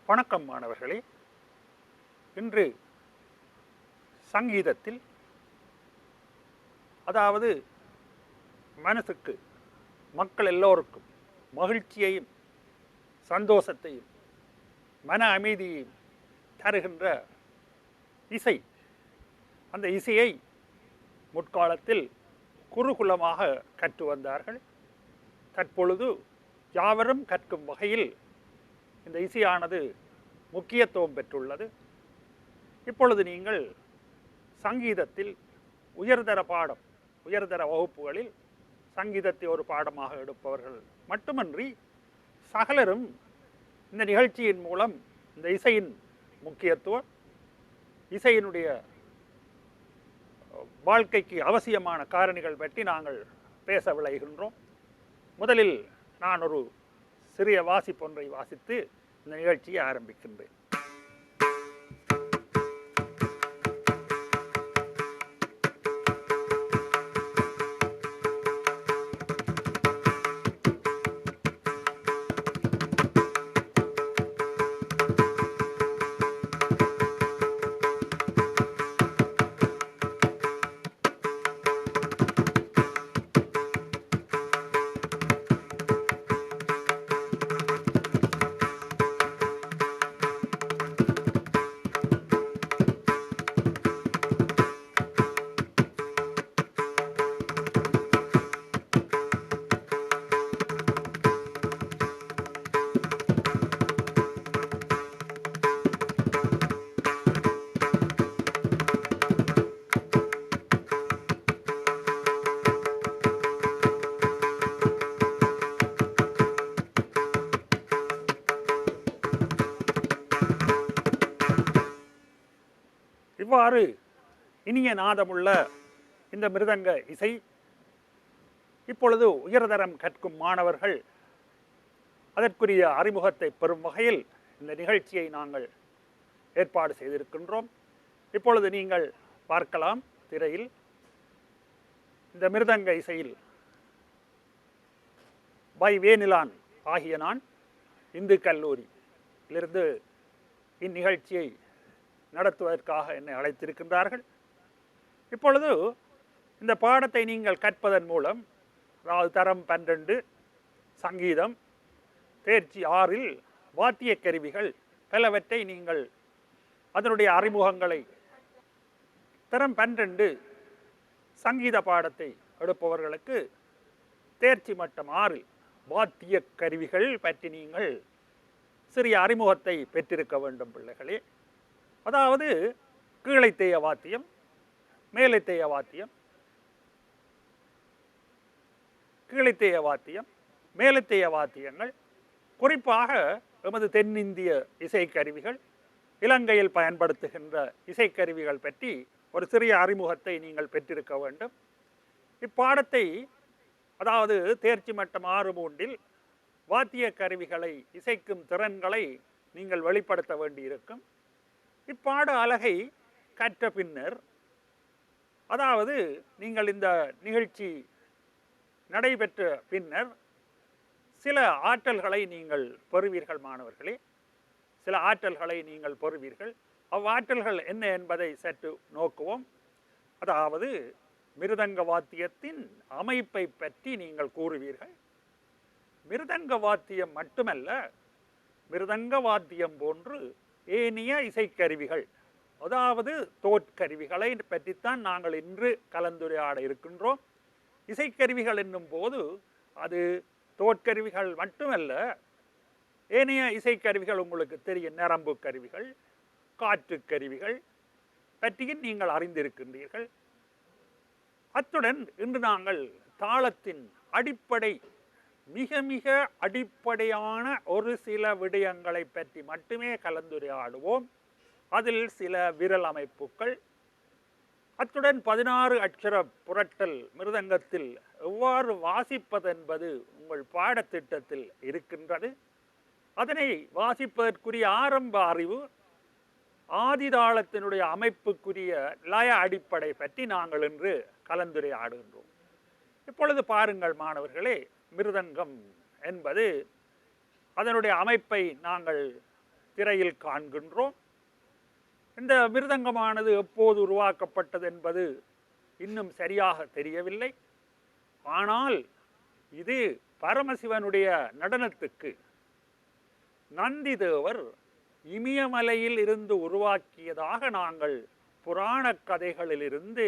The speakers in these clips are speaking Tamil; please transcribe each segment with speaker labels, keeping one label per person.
Speaker 1: வணக்கம் மாணவர்களே. இன்று சங்கீதத்தில், அதாவது மனசுக்கு, மக்கள் எல்லோருக்கும் மகிழ்ச்சியையும் சந்தோஷத்தையும் மன அமைதியையும் தருகின்ற இசை, அந்த இசையை முற்காலத்தில் குருகுலமாக கற்று வந்தார்கள். தற்பொழுது யாவரும் கற்கும் வகையில் இந்த இசையானது முக்கியத்துவம் பெற்றுள்ளது. இப்பொழுது நீங்கள் சங்கீதத்தில் உயர்தர வகுப்புகளில் சங்கீதத்தை ஒரு பாடமாக எடுப்பவர்கள் மட்டுமன்றி சகலரும் இந்த நிகழ்ச்சியின் மூலம் இந்த இசையின் முக்கியத்துவம், இசையினுடைய வாழ்க்கைக்கு அவசியமான காரணிகள் பற்றி நாங்கள் பேச விளைகின்றோம். முதலில் நான் ஒரு சிறிய வாசிப்பொன்றை வாசித்து இந்த நிகழ்ச்சியை ஆரம்பிக்கின்றேன். இவ்வாறு இனிய நாதமுள்ள இந்த மிருதங்க இசை இப்பொழுது உயர்தரம் கற்கும் மாணவர்கள் அதற்குரிய அறிமுகத்தை பெறும் வகையில் இந்த நிகழ்ச்சியை நாங்கள் ஏற்பாடு செய்திருக்கின்றோம். இப்பொழுது நீங்கள் பார்க்கலாம் திரையில், இந்த மிருதங்க இசையில் வேனிலான் ஆகிய நான் இந்து கல்லூரியிலிருந்து இந்நிகழ்ச்சியை நடத்துவதற்காக என்னை அழைத்திருக்கின்றார்கள். இப்பொழுது இந்த பாடத்தை நீங்கள் கற்பதன் மூலம், அதாவது தரம் 12 சங்கீதம், தேர்ச்சி 6 வாத்திய கருவிகள் பலவற்றை நீங்கள் அதனுடைய அறிமுகங்களை, தரம் 12 சங்கீத பாடத்தை எடுப்பவர்களுக்கு தேர்ச்சி மட்டம் 6 வாத்திய கருவிகள் பற்றி நீங்கள் சிறிய அறிமுகத்தை பெற்றிருக்க வேண்டும் பிள்ளைகளே. அதாவது கீழைத்தேய வாத்தியம், மேலைத்தேய வாத்தியம், கீழைத்தேய வாத்தியம், மேலைத்தேய வாத்தியங்கள், குறிப்பாக எமது தென்னிந்திய இசைக்கருவிகள், இலங்கையில் பயன்படுத்துகின்ற இசைக்கருவிகள் பற்றி ஒரு சிறிய அறிமுகத்தை நீங்கள் பெற்றிருக்க வேண்டும். இப்பாடத்தை, அதாவது தேர்ச்சி மட்டம் 6 வாத்திய கருவிகளை இசைக்கும் திறன்களை நீங்கள் வெளிப்படுத்த வேண்டியிருக்கும். இப்பாட அலகை கற்ற பின்னர், அதாவது நீங்கள் இந்த நிகழ்ச்சி நடைபெற்ற பின்னர் சில ஆற்றல்களை நீங்கள் பெறுவீர்கள் மாணவர்களே. சில ஆற்றல்களை நீங்கள் பெறுவீர்கள். அவ்வாற்றல்கள் என்ன என்பதை சற்று நோக்குவோம். அதாவது மிருதங்க வாத்தியத்தின் அமைப்பை பற்றி நீங்கள் கூறுவீர்கள். மிருதங்க வாத்தியம் மட்டுமல்ல, மிருதங்க வாத்தியம் போன்று ஏனைய இசைக்கருவிகள், அதாவது தோற்கருவிகளை பற்றித்தான் நாங்கள் இன்று கலந்துரையாட இருக்கின்றோம். இசைக்கருவிகள் என்னும் போது அது தோற்கருவிகள் மட்டுமல்ல, ஏனைய இசைக்கருவிகள் உங்களுக்கு தெரியும். நரம்பு கருவிகள், காற்று கருவிகள் பற்றியும் நீங்கள் அறிந்திருக்கின்றீர்கள். அத்துடன் இன்று நாங்கள் தாளத்தின் அடிப்படை, மிக மிக அடிப்படையான ஒரு சில விடயங்களை பற்றி மட்டுமே கலந்துரையாடுவோம். அதில் சில விரல் அமைப்புகள், அத்துடன் 16 அட்சர புரட்டல் மிருதங்கத்தில் எவ்வாறு வாசிப்பதென்பது உங்கள் பாடத்திட்டத்தில் இருக்கின்றது. அதனை வாசிப்பதற்குரிய ஆரம்ப அறிவு, ஆதிதாளத்தினுடைய அமைப்புக்குரிய லய அடிப்படை பற்றி நாங்கள் இன்று கலந்துரையாடுகின்றோம். இப்பொழுது பாருங்கள் மாணவர்களே, மிருதங்கம் என்பது அதனுடைய அமைப்பை நாங்கள் திரையில் காண்கின்றோம். இந்த மிருதங்கமானது எப்போது உருவாக்கப்பட்டது என்பது இன்னும் சரியாக தெரியவில்லை. ஆனால் இது பரமசிவனுடைய நடனத்துக்கு நந்தி தேவர் இமயமலையில் இருந்து உருவாக்கியதாக நாங்கள் புராண கதைகளிலிருந்து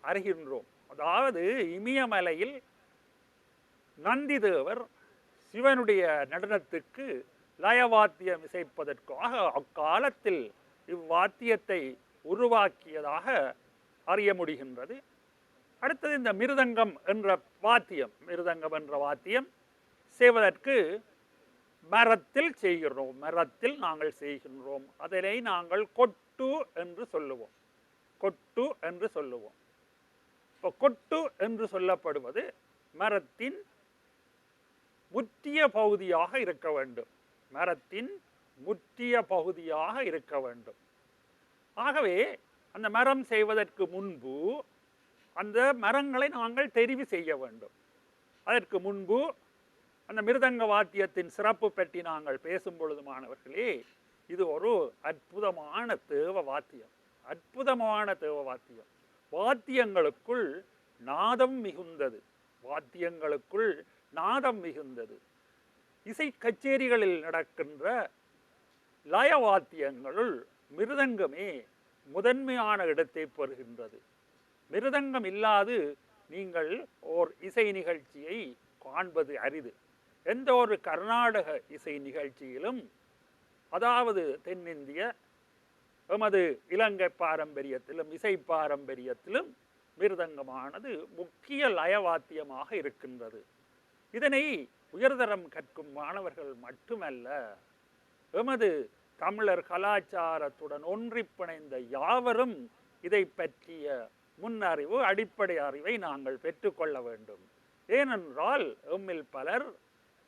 Speaker 1: அறிகின்றோம். அதாவது இமயமலையில் நந்தி தேவர் சிவனுடைய நடனத்துக்கு லயவாத்தியம் இசைப்பதற்காக அக்காலத்தில் இவ்வாத்தியத்தை உருவாக்கியதாக அறிய முடிகின்றது. அடுத்தது இந்த மிருதங்கம் என்ற வாத்தியம் செய்வதற்கு மரத்தில் செய்கிறோம். மரத்தில் நாங்கள் செய்கின்றோம். அதனை நாங்கள் கொட்டு என்று சொல்லுவோம். கொட்டு என்று சொல்லுவோம். இப்போ கொட்டு என்று சொல்லப்படுவது மரத்தின் முற்றிய பகுதியாக இருக்க வேண்டும். மரத்தின் முற்றிய பகுதியாக இருக்க வேண்டும். ஆகவே அந்த மரம் செய்வதற்கு முன்பு அந்த மரங்களை நாங்கள் தெரிவு செய்ய வேண்டும். அதற்கு முன்பு அந்த மிருதங்க வாத்தியத்தின் சிறப்பு பற்றி நாங்கள் பேசும் பொழுது மாணவர்களே, இது ஒரு அற்புதமான தேவ வாத்தியம். அற்புதமான தேவ வாத்தியம். வாத்தியங்களுக்குள் நாதம் மிகுந்தது. வாத்தியங்களுக்குள் நாதம் மிகுந்தது. இசை கச்சேரிகளில் நடக்கின்ற லய வாத்தியங்களுள் மிருதங்கமே முதன்மையான இடத்தை பெறுகின்றது. மிருதங்கம் இல்லாது நீங்கள் ஓர் இசை நிகழ்ச்சியை காண்பது அரிது. எந்த ஒரு கர்நாடக இசை நிகழ்ச்சியிலும், அதாவது தென்னிந்திய எமது இலங்கை பாரம்பரியத்திலும் இசை பாரம்பரியத்திலும் மிருதங்கமானது முக்கிய லயவாத்தியமாக இருக்கின்றது. இதனை உயர்தரம் கற்கும் மாணவர்கள் மட்டுமல்ல, எமது தமிழர் கலாச்சாரத்துடன் ஒன்றி பிணைந்த யாவரும் இதை பற்றிய முன்னறிவு, அடிப்படை அறிவை நாங்கள் பெற்றுக்கொள்ள வேண்டும். ஏனென்றால் எம்மில் பலர்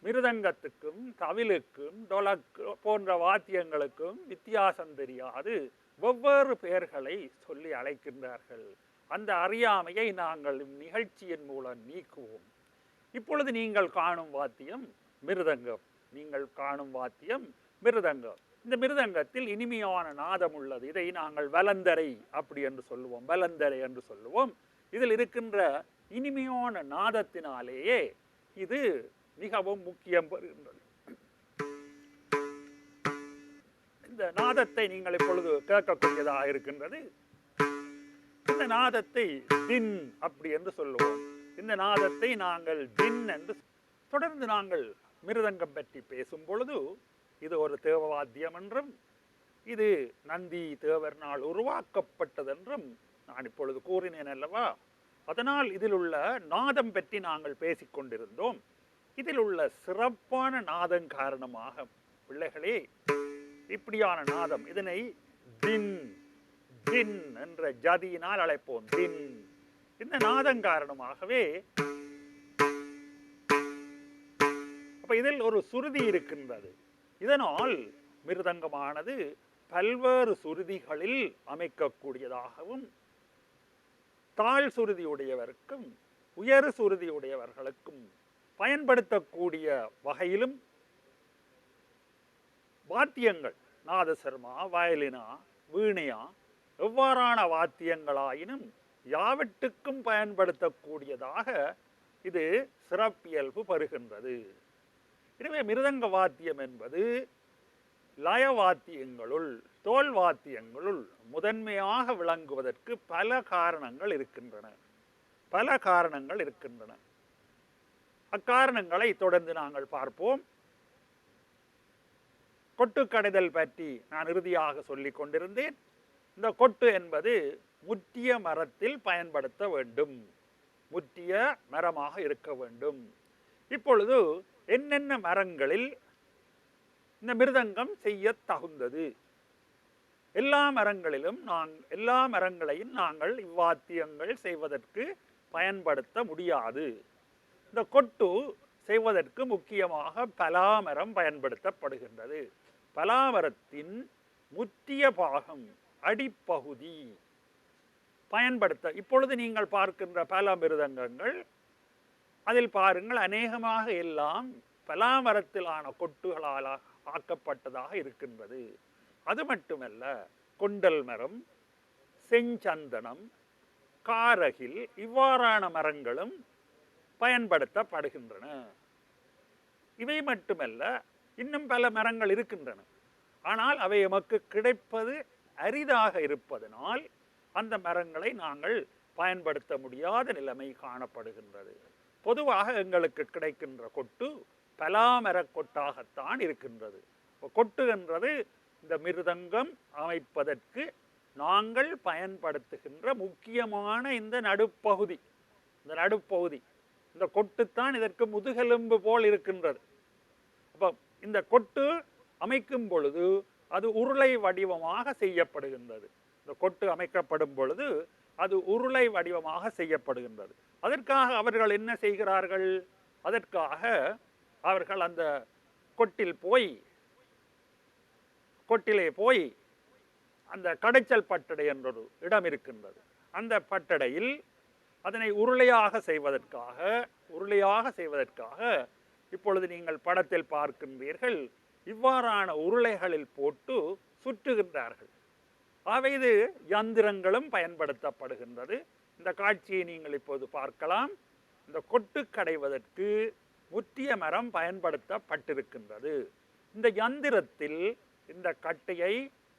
Speaker 1: மிருதங்கத்துக்கும் தவிலுக்கும் டொலக்கு போன்ற வாத்தியங்களுக்கும் வித்தியாசம் தெரியாது வெவ்வேறு பெயர்களை சொல்லி அழைக்கின்றார்கள். அந்த அறியாமையை நாங்கள் நிகழ்ச்சியின் மூலம் நீக்குவோம். இப்பொழுது நீங்கள் காணும் வாத்தியம் மிருதங்கம். நீங்கள் காணும் வாத்தியம் மிருதங்கம். இந்த மிருதங்கத்தில் இனிமையான நாதம் உள்ளது. இதை நாங்கள் வலந்தரை அப்படி என்று சொல்லுவோம். வலந்தரை என்று சொல்லுவோம். இதில் இருக்கின்ற இனிமையான நாதத்தினாலேயே இது மிகவும் முக்கியம் பெறுகின்றது. இந்த நாதத்தை நீங்கள் இப்பொழுது கேட்கக்கூடியதாக இருக்கின்றது. இந்த நாதத்தை தின் அப்படி என்று சொல்லுவோம். இந்த நாதத்தை நாங்கள் தின் என்று தொடர்ந்து நாங்கள் மிருதங்கம் பற்றி பேசும் பொழுது இது ஒரு தேவவாத்தியம் என்றும் இது நந்தி தேவர்னால் உருவாக்கப்பட்டதென்றும் நான் இப்பொழுது கூறினேன் அல்லவா. அதனால் இதில் உள்ள நாதம் பற்றி நாங்கள் பேசிக்கொண்டிருந்தோம். இதில் உள்ள சிறப்பான நாதம் காரணமாக பிள்ளைகளே, இப்படியான நாதம், இதனை தின் தின் என்ற ஜதியினால் அழைப்போம். தின். இந்த நாதம் காரணமாகவே அப்ப இதில் ஒரு சுருதி இருக்கின்றது. இதனால் மிருதங்கமானது பல்வேறு சுருதிகளில் அமைக்கக்கூடியதாகவும் தாழ் சுருதியுடையவருக்கும் உயர் சுருதியுடையவர்களுக்கும் பயன்படுத்தக்கூடிய வகையிலும் வாத்தியங்கள் நாதசர்மா, வயலினா, வீணையா எவ்வாறான வாத்தியங்களாயினும் யாவற்றுக்கும் பயன்படுத்தக்கூடியதாக இது சிறப்பியல்பு பெறுகின்றது. எனவே மிருதங்க வாத்தியம் என்பது லய வாத்தியங்களுள், தோல் வாத்தியங்களுள் முதன்மையாக விளங்குவதற்கு பல காரணங்கள் இருக்கின்றன. அக்காரணங்களை தொடர்ந்து நாங்கள் பார்ப்போம். கொட்டு கடைதல் பற்றி நான் இறுதியாக சொல்லிக் கொண்டிருந்தேன். இந்த கொட்டு என்பது முற்றிய மரத்தில் பயன்படுத்த வேண்டும். முற்றிய மரமாக இருக்க வேண்டும். இப்பொழுது என்னென்ன மரங்களில் இந்த மிருதங்கம் செய்ய தகுந்தது? எல்லா மரங்களையும் நாங்கள் இவ்வாத்தியங்கள் செய்வதற்கு பயன்படுத்த முடியாது. இந்த கொட்டு செய்வதற்கு முக்கியமாக பலாமரம் பயன்படுத்தப்படுகின்றது. பலாமரத்தின் முற்றிய பாகம், அடிப்பகுதி இப்பொழுது நீங்கள் பார்க்கின்ற பல மிருதங்கங்கள் அதில் பாருங்கள், அநேகமாக எல்லாம் பலாமரத்திலான கொட்டுகளால் ஆக்கப்பட்டதாக இருக்கின்றது. அது மட்டுமல்ல, கொண்டல் மரம், செஞ்சந்தனம், காரகில் இவ்வாறான மரங்களும் பயன்படுத்தப்படுகின்றன. இவை மட்டுமல்ல, இன்னும் பல மரங்கள் இருக்கின்றன. ஆனால் அவை எமக்கு கிடைப்பது அரிதாக இருப்பதனால் அந்த மரங்களை நாங்கள் பயன்படுத்த முடியாத நிலைமை காணப்படுகின்றது. பொதுவாக எங்களுக்கு கிடைக்கின்ற கொட்டு பலாமர கொட்டாகத்தான் இருக்கின்றது. கொட்டு என்றது இந்த மிருதங்கம் அமைப்பதற்கு நாங்கள் பயன்படுத்துகின்ற முக்கியமான இந்த நடுப்பகுதி. இந்த கொட்டுத்தான் இதற்கு முதுகெலும்பு போல் இருக்கின்றது. அப்போ இந்த கொட்டு அமைக்கும் பொழுது அது உருளை வடிவமாக செய்யப்படுகின்றது. இந்த கொட்டு அமைக்கப்படும் பொழுது அது உருளை வடிவமாக செய்யப்படுகின்றது. அதற்காக அவர்கள் என்ன செய்கிறார்கள்? அதற்காக அவர்கள் அந்த கொட்டிலே போய் அந்த கடைச்சல் பட்டடை என்றொரு இடம் இருக்கின்றது. அந்த பட்டடையில் அதனை உருளையாக செய்வதற்காக இப்பொழுது நீங்கள் படத்தில் பார்க்கின்றீர்கள், இவ்வாறான உருளைகளில் போட்டு சுற்றுகின்றார்கள். ஆகவே இது யந்திரங்களும் பயன்படுத்தப்படுகின்றது. இந்த காட்சியை நீங்கள் இப்போது பார்க்கலாம். இந்த கொட்டு கடைவதற்கு முற்றிய மரம் பயன்படுத்தப்பட்டிருக்கின்றது. இந்த யந்திரத்தில் இந்த கட்டையை,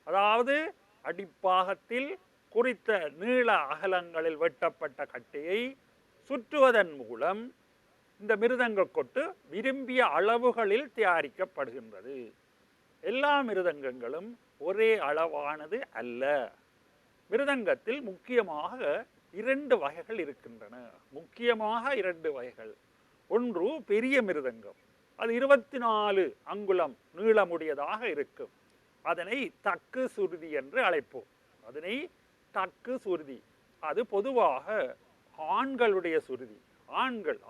Speaker 1: அதாவது அடிப்பாகத்தில் குறித்த நீள அகலங்களில் வெட்டப்பட்ட கட்டையை சுற்றுவதன் மூலம் இந்த மிருதங்க கொட்டு விரும்பிய அளவுகளில் தயாரிக்கப்படுகின்றது. எல்லா மிருதங்கங்களும் ஒரே அளவானது அல்ல. மிருதங்கத்தில் முக்கியமாக 2 வகைகள் இருக்கின்றன. ஒன்று பெரிய மிருதங்கம். அது 24 அங்குலம் நீளமுடையதாக இருக்கும். அதனை தக்கு சுருதி என்று அழைப்போம். அது பொதுவாக ஆண்களுடைய சுருதி.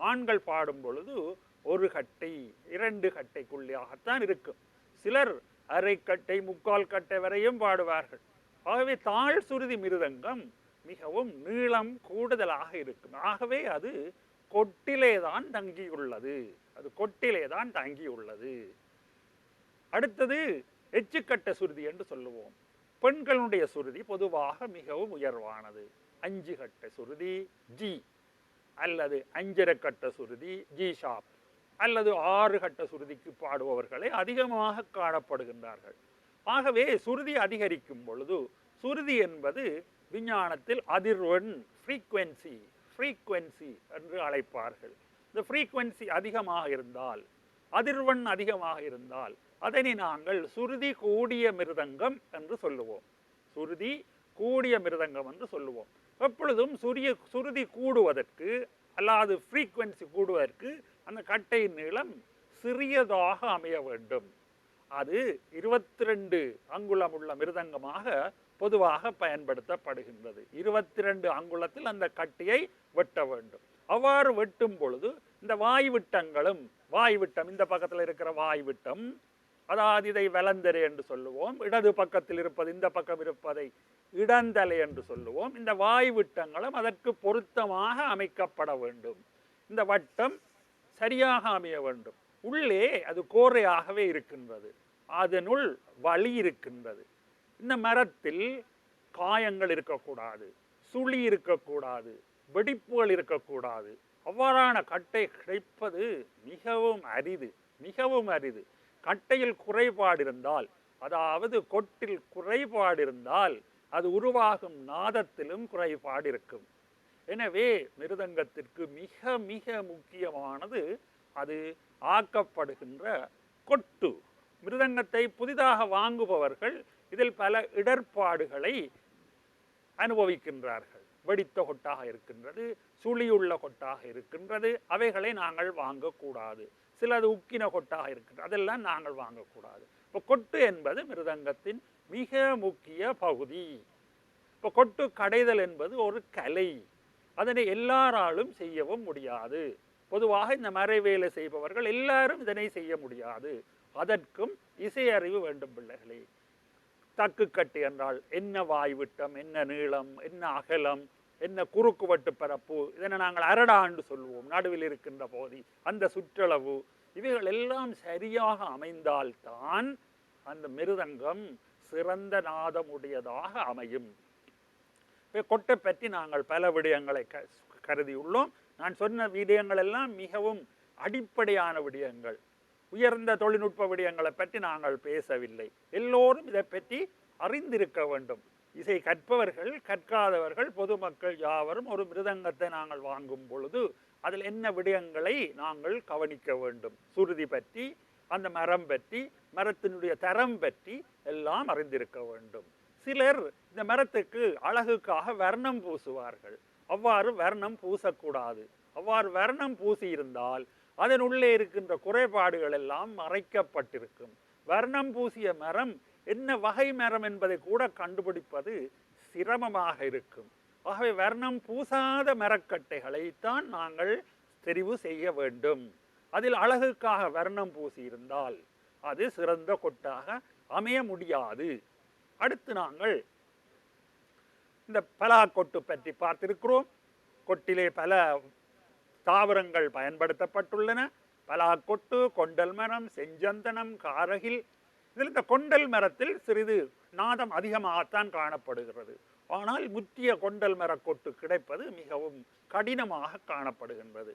Speaker 1: ஆண்கள் பாடும் பொழுது 1 கட்டை 2 கட்டைக்குள்ளாகத்தான் இருக்கும். சிலர் அரை கட்டை 3/4 கட்டை வரையும் பாடுவார்கள். ஆகவே தாழ் சுருதி மிருதங்கம் மிகவும் நீளம் கூடுதலாக இருக்கும். ஆகவே அது கொட்டிலேதான் தங்கியுள்ளது. அடுத்தது எச்சுக்கட்ட சுருதி என்று சொல்லுவோம். பெண்களுடைய சுருதி பொதுவாக மிகவும் உயர்வானது. 5 கட்ட சுருதி ஜி, அல்லது 5.5 கட்ட சுருதி ஜி ஷாப், அல்லது 6 கட்ட சுருதிக்கு பாடுபவர்களே அதிகமாக காணப்படுகின்றார்கள். ஆகவே சுருதி அதிகரிக்கும் பொழுது, சுருதி என்பது விஞ்ஞானத்தில் அதிர்வெண், ஃப்ரீக்வன்சி என்று அழைப்பார்கள். இந்த ஃப்ரீக்வன்சி அதிகமாக இருந்தால், அதிர்வெண் அதிகமாக இருந்தால் அதனை நாங்கள் சுருதி கூடிய மிருதங்கம் என்று சொல்லுவோம். எப்பொழுதும் சுருதி கூடுவதற்கு அல்லது ஃப்ரீக்வன்சி கூடுவதற்கு அந்த கட்டையின் நீளம் சிறியதாக அமைய வேண்டும். அது 22 அங்குலம் உள்ள மிருதங்கமாக பொதுவாக பயன்படுத்தப்படுகின்றது. 22 அங்குலத்தில் அந்த கட்டையை வெட்ட வேண்டும். அவ்வாறு வெட்டும் பொழுது இந்த வாய்விட்டம், இந்த பக்கத்தில் இருக்கிற வாய்விட்டம், அதாவது இதை வலந்தரை என்று சொல்லுவோம். இடது பக்கத்தில் இருப்பது, இந்த பக்கம் இருப்பதை இடந்தலை என்று சொல்லுவோம். இந்த வாய்விட்டங்களும் அதற்கு பொருத்தமாக அமைக்கப்பட வேண்டும். இந்த வட்டம் சரியாக அமைய வேண்டும். உள்ளே அது கோரையாகவே இருக்கின்றது. அதனுள் வழி இருக்கின்றது. இந்த மரத்தில் காயங்கள் இருக்கக்கூடாது, சுழி இருக்கக்கூடாது, வெடிப்புகள் இருக்கக்கூடாது. அவ்வாறான கட்டை கிடைப்பது மிகவும் அரிது. கட்டையில் குறைபாடு இருந்தால், அதாவது கொட்டில் குறைபாடு இருந்தால், அது உருவாகும் நாதத்திலும் குறைபாடு இருக்கும். எனவே மிருதங்கத்திற்கு மிக முக்கியமானது அது ஆக்கப்படுகின்ற கொட்டு. மிருதங்கத்தை புதிதாக வாங்குபவர்கள் இதில் பல இடர்பாடுகளை அனுபவிக்கின்றார்கள். வெடித்த கொட்டாக இருக்கின்றது, சுழியுள்ள கொட்டாக இருக்கின்றது. அவைகளை நாங்கள் வாங்கக்கூடாது. சிலது உக்கின கொட்டாக இருக்கின்றது, அதெல்லாம் நாங்கள் வாங்கக்கூடாது. இப்போ கொட்டு என்பது மிருதங்கத்தின் மிக முக்கிய பகுதி. இப்போ கொட்டு கடைதல் என்பது ஒரு கலை. அதனை எல்லாராலும் செய்யவும் முடியாது. பொதுவாக இந்த மறை வேலை செய்பவர்கள் எல்லாரும் இதனை செய்ய முடியாது. அதற்கும் இசையறிவு வேண்டும் பிள்ளைகளே. தக்குக்கட்டு என்றால் என்ன வாய்விட்டம், என்ன நீளம், என்ன அகலம், என்ன குறுக்கு வட்டு பரப்பு, இதனை நாங்கள் அரடாண்டு சொல்லுவோம். நடுவில் இருக்கின்ற பகுதி, அந்த சுற்றளவு, இவைகள் எல்லாம் சரியாக அமைந்தால்தான் அந்த மிருதங்கம் சிறந்த நாதமுடையதாக அமையும். கொட்டை பற்றி நாங்கள் பல விடயங்களை கருதியுள்ளோம். நான் சொன்ன விடயங்கள் எல்லாம் மிகவும் அடிப்படையான விடயங்கள், உயர்ந்த தொழில்நுட்ப விடயங்களை பற்றி நாங்கள் பேசவில்லை. எல்லோரும் இதை பற்றி அறிந்திருக்க வேண்டும். இசை கற்பவர்கள், கற்காதவர்கள், பொதுமக்கள் யாவரும் ஒரு மிருதங்கத்தை நாங்கள் வாங்கும் பொழுது அதில் என்ன விடயங்களை நாங்கள் கவனிக்க வேண்டும். சுருதி பற்றி, அந்த மரம் பற்றி, மரத்தினுடைய தரம் பற்றி எல்லாம் அறிந்திருக்க வேண்டும். சிலர் இந்த மரத்துக்கு அழகுக்காக வர்ணம் பூசுவார்கள். அவ்வாறு வர்ணம் பூசக்கூடாது. அவ்வாறு வர்ணம் பூசி இருந்தால் அதன் உள்ளே இருக்கின்ற குறைபாடுகள் எல்லாம் மறைக்கப்பட்டிருக்கும். வர்ணம் பூசிய மரம் என்ன வகை மரம் என்பதை கூட கண்டுபிடிப்பது சிரமமாக இருக்கும். ஆகவே வர்ணம் பூசாத மரக்கட்டைகளைத்தான் நாங்கள் தெரிவு செய்ய வேண்டும். அதில் அழகுக்காக வர்ணம் பூசி இருந்தால் அது சிறந்த கொட்டாக அமைய முடியாது. அடுத்து நாங்கள் இந்த பலாக்கொட்டு பற்றி பார்த்திருக்கிறோம். கொட்டிலே பல தாவரங்கள் பயன்படுத்தப்பட்டுள்ளன. பலாக்கொட்டு, கொண்டல் மரம், செஞ்சந்தனம், காரகில். இதில் இந்த கொண்டல் மரத்தில் சிறிது நாதம் அதிகமாகத்தான் காணப்படுகிறது. ஆனால் முற்றிய கொண்டல் மரக்கொட்டு கிடைப்பது மிகவும் கடினமாக காணப்படுகின்றது.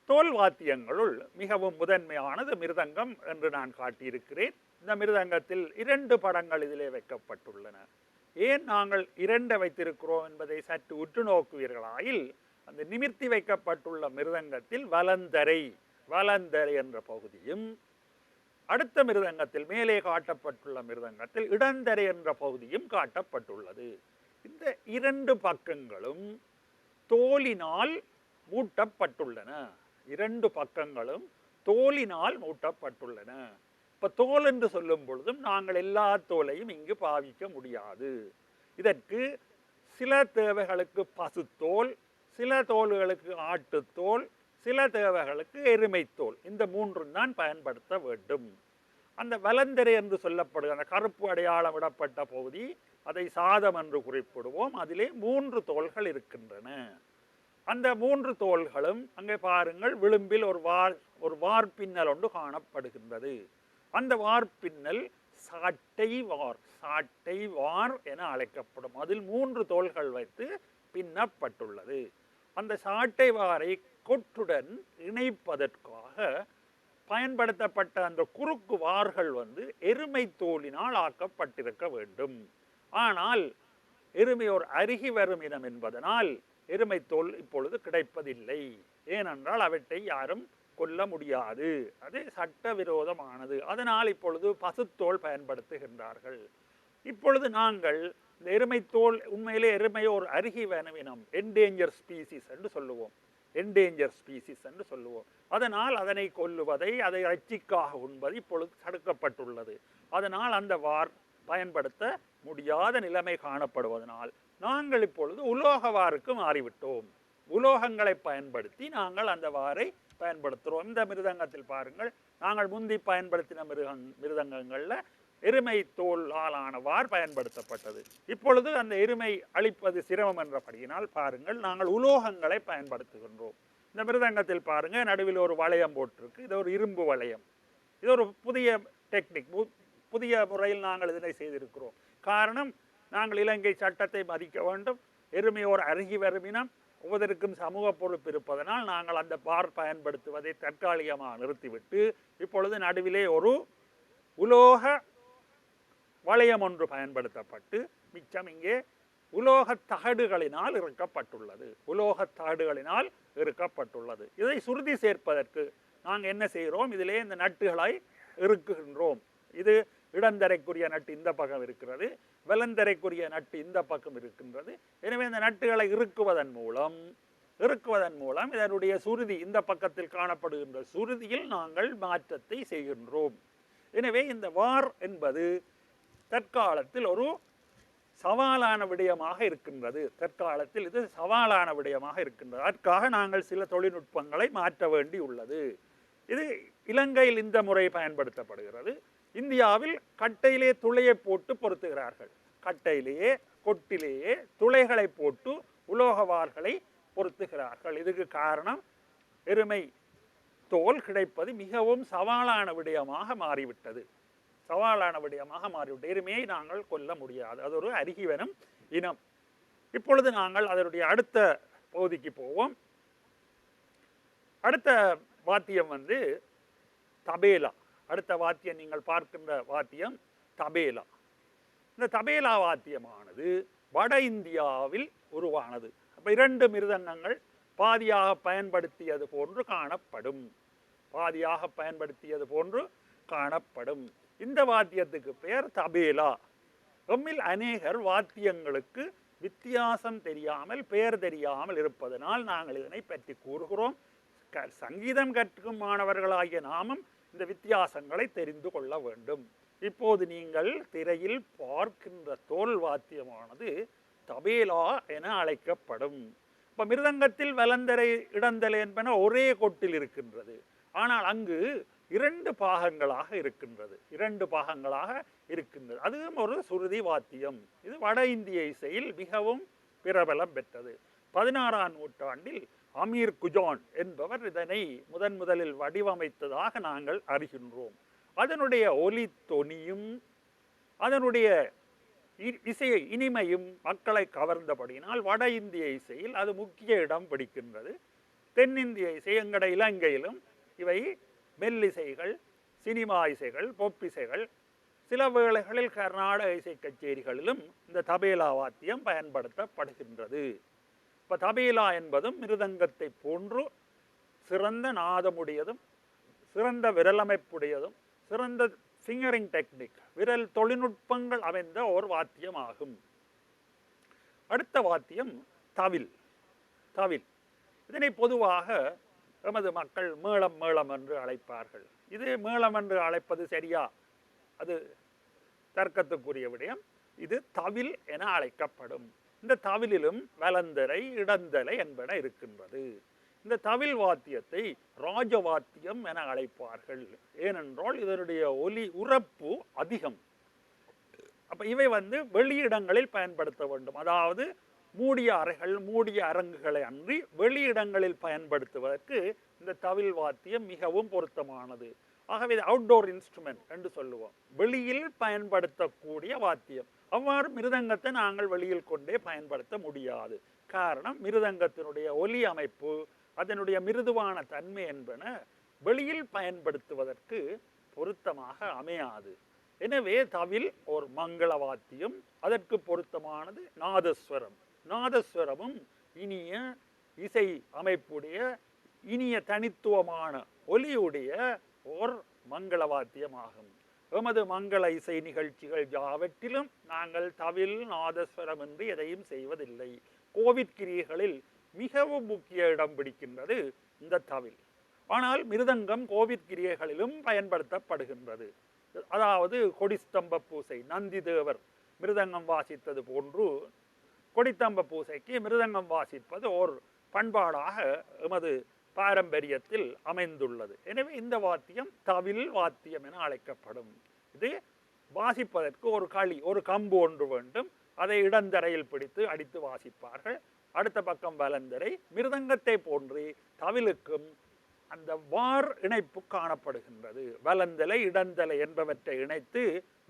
Speaker 1: தோல் வாத்தியங்களுள் மிகவும் முதன்மையானது மிருதங்கம் என்று நான் காட்டியிருக்கிறேன். இந்த மிருதங்கத்தில் 2 படங்கள் இதிலே வைக்கப்பட்டுள்ளன. ஏன் நாங்கள் 2 வைத்திருக்கிறோம் என்பதை சற்று உற்று நோக்குவீர்களாயில், அந்த நிமிர்த்தி வைக்கப்பட்டுள்ள மிருதங்கத்தில் வலந்தரை என்ற பகுதியும், அடுத்த மிருதங்கத்தில் மேலே காட்டப்பட்டுள்ள மிருதங்கத்தில் இடந்தரை என்ற பகுதியும் காட்டப்பட்டுள்ளது. இந்த 2 பக்கங்களும் தோலினால் மூட்டப்பட்டுள்ளன. 2 பக்கங்களும் தோலினால் மூட்டப்பட்டுள்ளன. இப்போ தோல் என்று சொல்லும் பொழுதும் நாங்கள் எல்லா தோலையும் இங்கு பாவிக்க முடியாது. இதற்கு சில தேவைகளுக்கு பசுத்தோல், சில தோல்களுக்கு ஆட்டுத்தோல், சில தேவைகளுக்கு எருமைத்தோல், இந்த 3 தான் பயன்படுத்த வேண்டும். அந்த வலந்தரை என்று சொல்லப்படுகிற அந்த கருப்பு அடையாளம் விடப்பட்ட பகுதி, அதை சாதம் என்று குறிப்பிடுவோம். அதிலே 3 தோல்கள் இருக்கின்றன. அந்த 3 தோல்களும் அங்கே பாருங்கள், விளிம்பில் ஒரு வார்பின்னல் ஒன்று காணப்படுகின்றது. அந்த வார்பின்னல் சாட்டை வார் என அழைக்கப்படும். அதில் 3 தோல்கள் வைத்து பின்னப்பட்டுள்ளது. அந்த சாட்டை வாரை கொட்டுடன் இணைப்பதற்காக பயன்படுத்தப்பட்ட அந்த குறுக்கு வார்கள் எருமை தோலினால் ஆக்கப்பட்டிருக்க வேண்டும். ஆனால் எருமை ஒரு அருகி வரும் இனம் என்பதனால் எருமை தோல் இப்பொழுது கிடைப்பதில்லை. ஏனென்றால் அவற்றை யாரும் கொல்ல முடியாது, அது சட்டவிரோதமானது. அதனால் இப்பொழுது பசுத்தோல் பயன்படுத்துகின்றார்கள். இப்பொழுது நாங்கள் இந்த எருமைத்தோல், உண்மையிலே எருமை ஒரு அருகி வரும் இனம், என்டேஞ்சர் ஸ்பீசிஸ் என்று சொல்லுவோம். அதனால் அதனை கொல்லுவதை, அதை இறைச்சிக்காக உண்பது இப்பொழுது தடுக்கப்பட்டுள்ளது. அதனால் அந்த வார் பயன்படுத்த முடியாத நிலைமை காணப்படுவதனால் நாங்கள் இப்பொழுது உலோக வாருக்கு மாறிவிட்டோம். உலோகங்களை பயன்படுத்தி நாங்கள் அந்த வாரை பயன்படுத்துகிறோம். இந்த மிருதங்கத்தில் பாருங்கள், நாங்கள் முந்தி பயன்படுத்தின மிருதங்கங்களில் எருமை தோலாலான வார் பயன்படுத்தப்பட்டது. இப்பொழுது அந்த எருமை அழிப்பது சிரமம் என்றபடியினால் பாருங்கள், நாங்கள் உலோகங்களை பயன்படுத்துகின்றோம். இந்த மிருதங்கத்தில் பாருங்கள், நடுவில் ஒரு வளையம் போட்டிருக்கு. இது ஒரு இரும்பு வளையம். இது ஒரு புதிய டெக்னிக், புதிய முறையில் நாங்கள் இதனை செய்திருக்கிறோம். காரணம், நாங்கள் இலங்கை சட்டத்தை மதிக்க வேண்டும். எருமை ஒரு அருகி வருமினம், ஒவ்வொருக்கும் சமூக பொறுப்பு இருப்பதனால் நாங்கள் அந்த பார் பயன்படுத்துவதை தற்காலிகமாக நிறுத்திவிட்டு இப்பொழுது நடுவிலே ஒரு உலோக வளையம் ஒன்று பயன்படுத்தப்பட்டு மிச்சம் இங்கே உலோக தகடுகளினால் இறுக்கப்பட்டுள்ளது. இதை சுருதி சேர்ப்பதற்கு நாங்கள் என்ன செய்கிறோம், இதிலே இந்த நட்டுகளை இறுக்குகின்றோம். இது இடந்தரைக்குரிய நட்டு இந்த பக்கம் இருக்கிறது, வலந்தரைக்குரிய நட்டு இந்த பக்கம் இருக்கின்றது. எனவே இந்த நட்டுகளை இறுக்குவதன் மூலம் இதனுடைய சுருதி, இந்த பக்கத்தில் காணப்படுகின்ற சுருதியில் நாங்கள் மாற்றத்தை செய்கின்றோம். எனவே இந்த வார் என்பது தற்காலத்தில் ஒரு சவாலான விடயமாக இருக்கின்றது. அதற்காக நாங்கள் சில தொழில்நுட்பங்களை மாற்ற வேண்டி உள்ளது. இது இலங்கையில் இந்த முறை பயன்படுத்தப்படுகிறது. இந்தியாவில் கட்டையிலே துளையை போட்டு பொருத்துகிறார்கள். கொட்டிலேயே துளைகளை போட்டு உலோக வார்களை பொருத்துகிறார்கள். இதுக்கு காரணம், எருமை தோல் கிடைப்பது மிகவும் சவாலான விடயமாக மாறிவிட்டது. சவாலான விடயமாக மாறிவிட்டது. எருமையை நாங்கள் கொல்ல முடியாது, அது ஒரு அருகிவனம் இனம். இப்பொழுது நாங்கள் அதனுடைய அடுத்த பகுதிக்கு போவோம். அடுத்த வாத்தியம் வந்து தபேலா. அடுத்த வாத்தியம் நீங்கள் பார்க்கின்ற வாத்தியம் தபேலா. இந்த தபேலா வாத்தியமானது வட இந்தியாவில் உருவானது. அப்போ 2 மிருதங்கங்கள் பாதியாக பயன்படுத்தியது போன்று காணப்படும். பாதியாக பயன்படுத்தியது போன்று காணப்படும். இந்த வாத்தியத்துக்கு பெயர் தபேலா. எம்மில் அநேகர் வாத்தியங்களுக்கு வித்தியாசம் தெரியாமல், பெயர் தெரியாமல் இருப்பதனால் நாங்கள் இதனை பற்றி கூறுகிறோம். சங்கீதம் கற்கும் மாணவர்களாகிய நாமும் இந்த வித்தியாசங்களை தெரிந்து கொள்ள வேண்டும். இப்போது நீங்கள் திரையில் பார்க்கின்ற தோல் வாத்தியமானது தபேலா என அழைக்கப்படும். இப்போ மிருதங்கத்தில் வலந்தரை இடந்தலை என்பன ஒரே கொட்டில் இருக்கின்றது. ஆனால் அங்கு 2 பாகங்களாக இருக்கின்றது. 2 பாகங்களாக இருக்கின்றது. அதுவும் ஒரு சுருதி வாத்தியம். இது வட இந்திய இசையில் மிகவும் பிரபலம் பெற்றது. 16ஆம் நூற்றாண்டில் அமீர் குஜான் என்பவர் இதனை முதலில் வடிவமைத்ததாக நாங்கள் அறிகின்றோம். அதனுடைய ஒலி தொனியும் அதனுடைய இசையை இனிமையும் மக்களை கவர்ந்தபடியினால் வட இந்திய இசையில் அது முக்கிய இடம் பிடிக்கின்றது. தென்னிந்திய இசை எங்கட இலங்கையிலும் இவை மெல்லிசைகள், சினிமா இசைகள், பொப்பிசைகள், சில வேளைகளில் கர்நாடக இசை கச்சேரிகளிலும் இந்த தபேலா வாத்தியம் பயன்படுத்தப்படுகின்றது. இப்போ தபேலா என்பதும் மிருதங்கத்தை போன்று சிறந்த நாதமுடையதும், சிறந்த விரலமைப்புடையதும், சிறந்த ஃபிங்கரிங் டெக்னிக், விரல் தொழில்நுட்பங்கள் அமைந்த ஒரு வாத்தியம் ஆகும். அடுத்த வாத்தியம் தவில். தவில் இதனை பொதுவாக எமது மக்கள் மேளம் என்று அழைப்பார்கள். இது மேளம் என்று அழைப்பது சரியா? அது தர்க்கத்துக்குரிய விடயம். இது தவில் என அழைக்கப்படும். இந்த தவிலிலும் வலந்தரை, இடந்தலை என்பன இருக்கின்றது. இந்த தவில் வாத்தியத்தை ராஜவாத்தியம் என அழைப்பார்கள். ஏனென்றால் இதனுடைய ஒலி உரப்பு அதிகம். அப்ப இவை வந்து வெளியிடங்களில் பயன்படுத்த வேண்டும். அதாவது மூடிய அறைகள், மூடிய அரங்குகளை அன்றி வெளியிடங்களில் பயன்படுத்துவதற்கு இந்த தவில் வாத்தியம் மிகவும் பொருத்தமானது. ஆகவே இது அவுட்டோர் இன்ஸ்ட்ருமெண்ட் என்று சொல்லுவோம். வெளியில் பயன்படுத்தக்கூடிய வாத்தியம். அவ்வாறு மிருதங்கத்தை நாங்கள் வெளியில் கொண்டே பயன்படுத்த முடியாது. காரணம், மிருதங்கத்தினுடைய ஒலி அமைப்பு, அதனுடைய மிருதுவான தன்மை என்பன வெளியில் பயன்படுத்துவதற்கு பொருத்தமாக அமையாது. எனவே தவில் ஒரு மங்கள வாத்தியம். அதற்கு பொருத்தமானது நாதஸ்வரம். நாதஸ்வரமும் இனிய இசை அமைப்புடைய, இனிய தனித்துவமான ஒலியுடைய ஓர் மங்கள வாத்தியமாகும். எமது மங்கள இசை நிகழ்ச்சிகள் யாவற்றிலும் நாங்கள் தவில், நாதஸ்வரம் என்று எதையும் செய்வதில்லை. கோவிட் கிரியைகளில் மிகவும் முக்கிய இடம் பிடிக்கின்றது இந்த தவில். ஆனால் மிருதங்கம் கோவிட் கிரியைகளிலும் பயன்படுத்தப்படுகின்றது. அதாவது கொடிஸ்தம்ப பூசை, நந்தி தேவர் மிருதங்கம் வாசித்தது போன்று கொடித்தம்ப பூசைக்கு மிருதங்கம் வாசிப்பது ஓர் பண்பாடாக எமது பாரம்பரியத்தில் அமைந்துள்ளது. எனவே இந்த வாத்தியம் தவில் வாத்தியம் என அழைக்கப்படும். இது வாசிப்பதற்கு ஒரு களி, ஒரு கம்பு ஒன்று வேண்டும். அதை இடந்தரையில் பிடித்து அடித்து வாசிப்பார்கள். அடுத்த பக்கம் வலந்தரை. மிருதங்கத்தை போன்று தவிலுக்கும் அந்த வார் இணைப்பு காணப்படுகின்றது. வலந்தலை, இடந்தலை என்பவற்றை இணைத்து